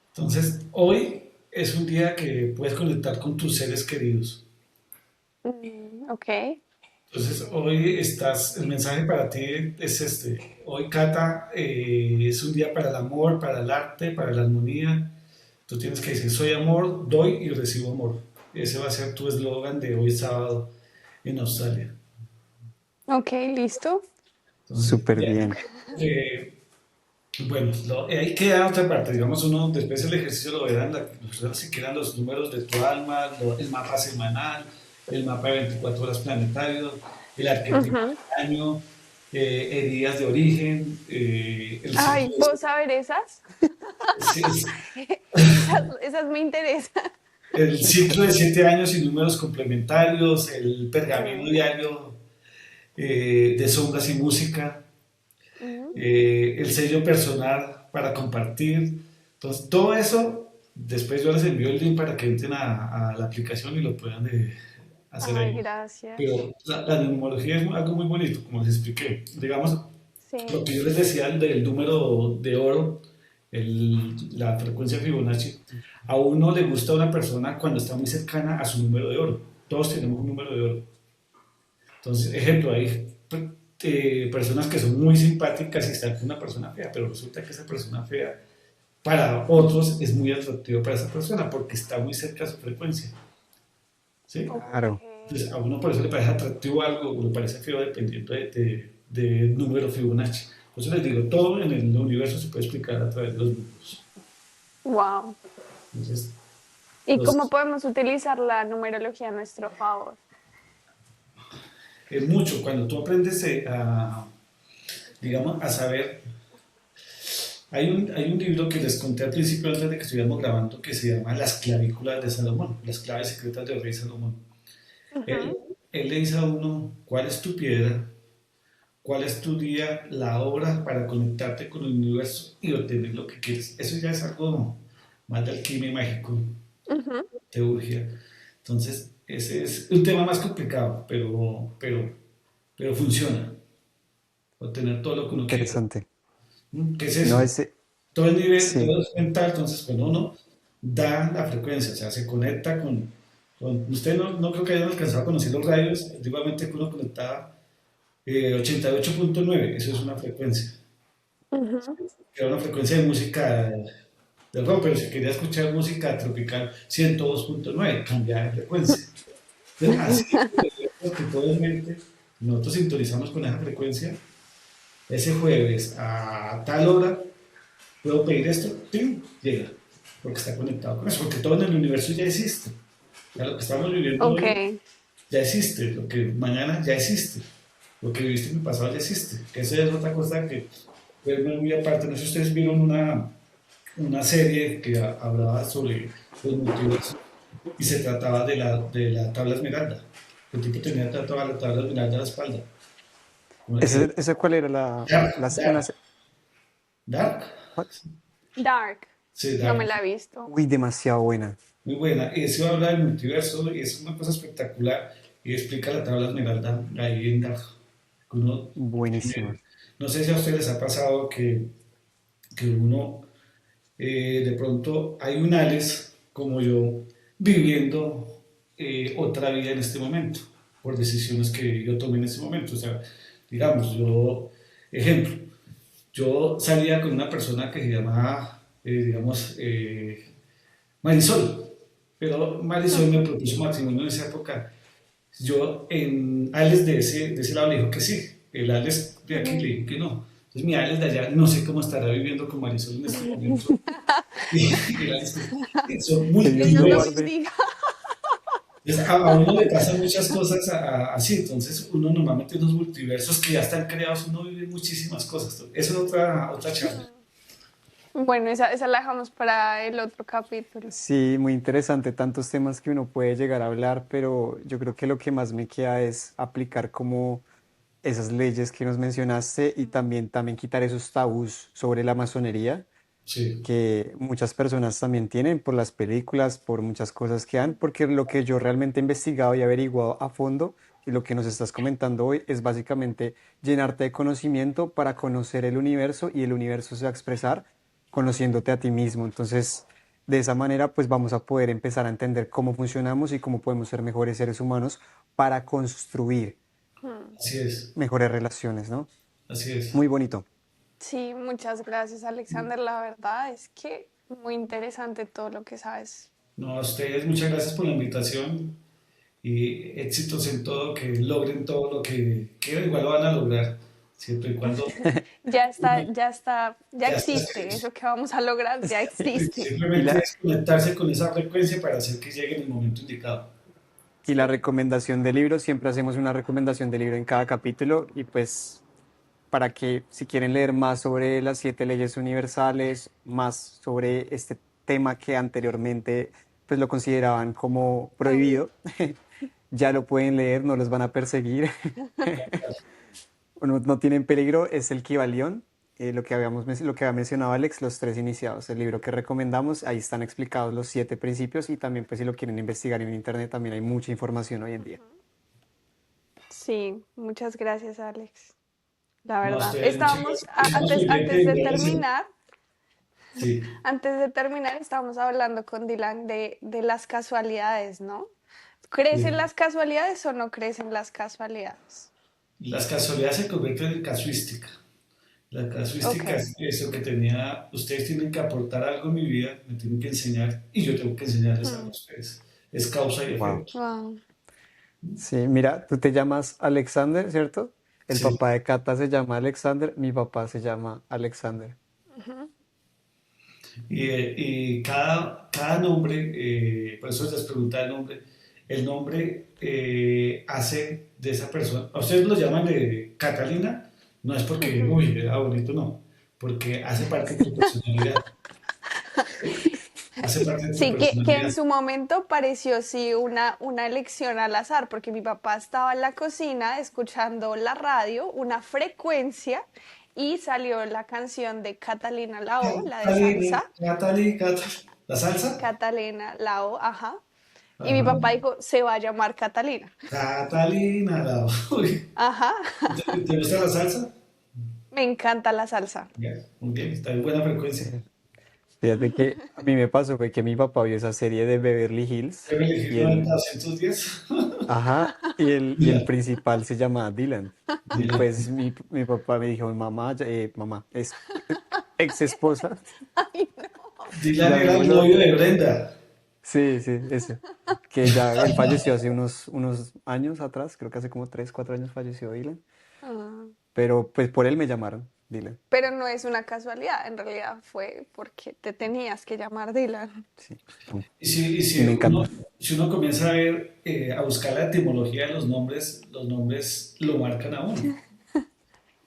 Entonces, hoy es un día que puedes conectar con tus seres queridos. Ok. Entonces, hoy el mensaje para ti es este. Hoy, Cata, es un día para el amor, para el arte, para la armonía. Tú tienes que decir, soy amor, doy y recibo amor. Ese va a ser tu eslogan de hoy sábado en Australia. Ok, listo. Entonces, Súper ya, bien. eh, bueno, ahí queda otra parte. Digamos, uno después del ejercicio lo verán, si quedan los números de tu alma, el mapa semanal, el mapa de 24 horas planetario, el arquetipo Ujú. del año, heridas de origen, Ay, ¿puedo saber esas? sí, Esas me interesan. el ciclo de 7 años y números complementarios, el pergamino Mm, diario de sombras y música, mm. el sello personal para compartir. Entonces, todo eso, después yo les envío el link para que entren a la aplicación y lo puedan hacer Ay, ahí. gracias. Pero la neumología es algo muy bonito, como les expliqué. Digamos, lo Sí. que yo les decía del número de oro, la frecuencia Fibonacci, a uno le gusta a una persona cuando está muy cercana a su número de oro. Todos tenemos un número de oro. Entonces, ejemplo, hay personas que son muy simpáticas y están con una persona fea, pero resulta que esa persona fea para otros es muy atractivo para esa persona porque está muy cerca a su frecuencia. ¿Sí? Ok. Claro. Entonces, a uno por eso le parece atractivo algo o le parece feo dependiendo de número Fibonacci. Por eso les digo, todo en el universo se puede explicar a través de los números. Wow. Entonces, ¿Y cómo los, podemos utilizar la numerología a nuestro favor? es mucho. Cuando tú aprendes digamos, a saber. Hay un libro que les conté al principio antes de que estuviéramos grabando que se llama Las clavículas de Salomón, las claves secretas del rey Salomón. Él, Ujú. él le dice a uno, ¿cuál es tu piedra? ¿Cuál es tu día, la obra para conectarte con el universo y obtener lo que quieres? Eso ya es algo más de alquimia mágico, Ujú. teurgia. Entonces, ese es un tema más complicado, pero funciona. Obtener todo lo que uno quiere. Interesante. ¿Qué es No, eso? ese, Todo el nivel, sí. todo es mental, entonces cuando uno da la frecuencia, o sea, se conecta con Usted no creo que hayan alcanzado a conocer los radios. Antiguamente uno conectaba 88.9, eso es una frecuencia. Ujú. Era una frecuencia de música del rock, pero si quería escuchar música tropical, 102.9, cambiaba de frecuencia. Entonces, así es que todo en mente, nosotros sintonizamos con esa frecuencia. Ese jueves a tal hora, puedo pedir esto, ¡tim! Llega, porque está conectado con eso, porque todo en el universo ya existe. Ya lo que estamos viviendo Ok, hoy ya existe, lo que mañana ya existe, lo que viviste en el pasado ya existe, que eso es otra cosa que es muy aparte. No sé si ustedes vieron una serie que hablaba sobre los multiversos y se trataba de la tabla esmeralda. El tipo tenía tatuada la tabla esmeralda a la espalda. ¿Ese cuál era Dark, una Dark, Dark, ¿cuál? Dark. sí, No me Dark. la he visto. Uy, demasiado buena. Muy buena. Eso habla del multiverso y es una cosa espectacular y explica la tabla esmeralda ahí en Dark. Uno Buenísima. no sé si a ustedes les ha pasado que uno de pronto hay un Alex como yo viviendo otra vida en este momento por decisiones que yo tomé en este momento. O sea, digamos, ejemplo, yo salía con una persona que se llamaba, digamos, Marisol, pero Marisol me propuso matrimonio en esa época. Yo en Alex de ese lado le dijo que sí, el Alex de aquí le dijo que no. Entonces mi Alex de allá no sé cómo estará viviendo con Marisol en este momento. Y el Alex, son Que Dios Dios lo lo multiversos. guarde. bendiga. Entonces, a uno le pasan muchas cosas así, entonces uno normalmente en los multiversos que ya están creados, uno vive muchísimas cosas. Eso es otra charla. Bueno, esa la dejamos para el otro capítulo. Sí, muy interesante, tantos temas que uno puede llegar a hablar, pero yo creo que lo que más me queda es aplicar como esas leyes que nos mencionaste y también quitar esos tabús sobre la masonería Sí, que muchas personas también tienen por las películas, por muchas cosas que han, porque lo que yo realmente he investigado y averiguado a fondo y lo que nos estás comentando hoy es básicamente llenarte de conocimiento para conocer el universo y el universo se va a expresar conociéndote a ti mismo. Entonces, de esa manera, pues vamos a poder empezar a entender cómo funcionamos y cómo podemos ser mejores seres humanos para construir así es, mejores relaciones, ¿no? así es. Muy bonito. Sí, muchas gracias, Alexander. La verdad es que muy interesante todo lo que sabes. No, a ustedes muchas gracias por la invitación y éxitos en todo, que logren todo lo que quieran, igual lo van a lograr, siempre y cuando Ya ya está existe. escrito. Eso que vamos a lograr ya existe. Y Simplemente la, es conectarse con esa frecuencia para hacer que llegue en el momento indicado. y la recomendación de libro, siempre hacemos una recomendación de libro en cada capítulo y pues para que si quieren leer más sobre las 7 leyes universales, más sobre este tema que anteriormente pues lo consideraban como prohibido, ya lo pueden leer, no los van a perseguir, no tienen peligro, es el Kybalión, lo que había mencionado Alex, los 3 iniciados, el libro que recomendamos, ahí están explicados los 7 principios y también pues si lo quieren investigar en internet también hay mucha información hoy en día. Sí, muchas gracias, Alex. La No, a verdad. ustedes muchas Estábamos, gracias. Estamos antes pendientes de de eso. terminar, Sí, estábamos hablando con Dylan de las casualidades, ¿no? ¿Crees en sí. las casualidades o no crees en las casualidades? Las casualidades se convierten en casuística. La Ok. casuística es eso que tenía, ustedes tienen que aportar algo en mi vida, me tienen que enseñar y yo tengo que enseñarles algo a Mm, ustedes. Es causa y Wow. efecto. wow. Sí, mira, tú te llamas Alexander, ¿cierto? El Sí. papá de Cata se llama Alexander, mi papá se llama Alexander. Ujú. Y cada nombre, por eso les preguntaba el nombre hace de esa persona, a ustedes lo llaman de Catalina, no es porque, Ujú. uy, era bonito, no, porque hace parte de tu personalidad, hace parte de tu Sí, que en personalidad. su momento pareció sí una elección al azar, porque mi papá estaba en la cocina escuchando la radio, una frecuencia, y salió la canción de Catalina Lao, la de Catalina, salsa. La salsa, Catalina Lao, ajá. Y mi ajá, papá dijo, se va a llamar Catalina. Catalina, uy, Ajá, ¿te gusta la salsa? me encanta la salsa. Ya, muy bien, está en buena frecuencia. Sí. Fíjate que a mí me pasó fue que mi papá vio esa serie de Beverly Hills Beverly Hills y él, 90210. ajá, y el Mira, principal se llama Dylan. Y mira. pues mi papá me dijo, mamá, mamá, es ex esposa, Ay, no. Dylan era el llamémoslo. novio de Brenda. Sí, sí, ese. Que ya él falleció hace unos años atrás, creo que hace como 3, 4 años falleció Dylan. Ah, Pero pues por él me llamaron Dylan. pero no es una casualidad, en realidad fue porque te tenías que llamar Dylan. Sí. Y si Y me uno, encanta. si uno comienza a ver, a buscar la etimología de los nombres lo marcan a uno.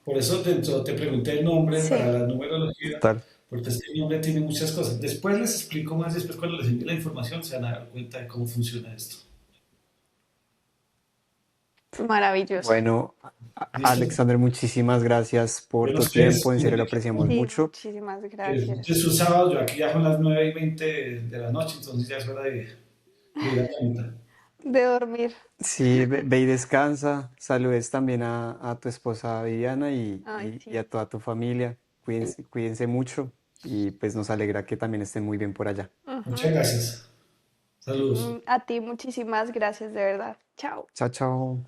Por eso te pregunté el nombre para Sí. la numerología, Total. porque este nombre tiene muchas cosas. Después les explico más, después cuando les envíe la información se van a dar cuenta de cómo funciona esto. Maravilloso. Bueno, ¿Listo? Alexander, muchísimas gracias por Bueno, tu tiempo, ustedes, en serio lo miren, apreciamos Sí, mucho. muchísimas que gracias. es un sábado, yo aquí ya son las 9:20 de la noche, entonces ya es hora de ir a la camita. De dormir. Sí, ve y descansa. Saludes también a tu esposa Viviana Ay, y sí. a toda tu familia. Cuídense mucho y pues nos alegra que también estén muy bien por allá. Muchas Ujú. gracias. Saludos. A ti muchísimas gracias, de verdad. Chao. Chao, chao.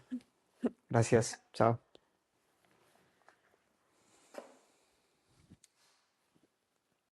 Gracias. Chao.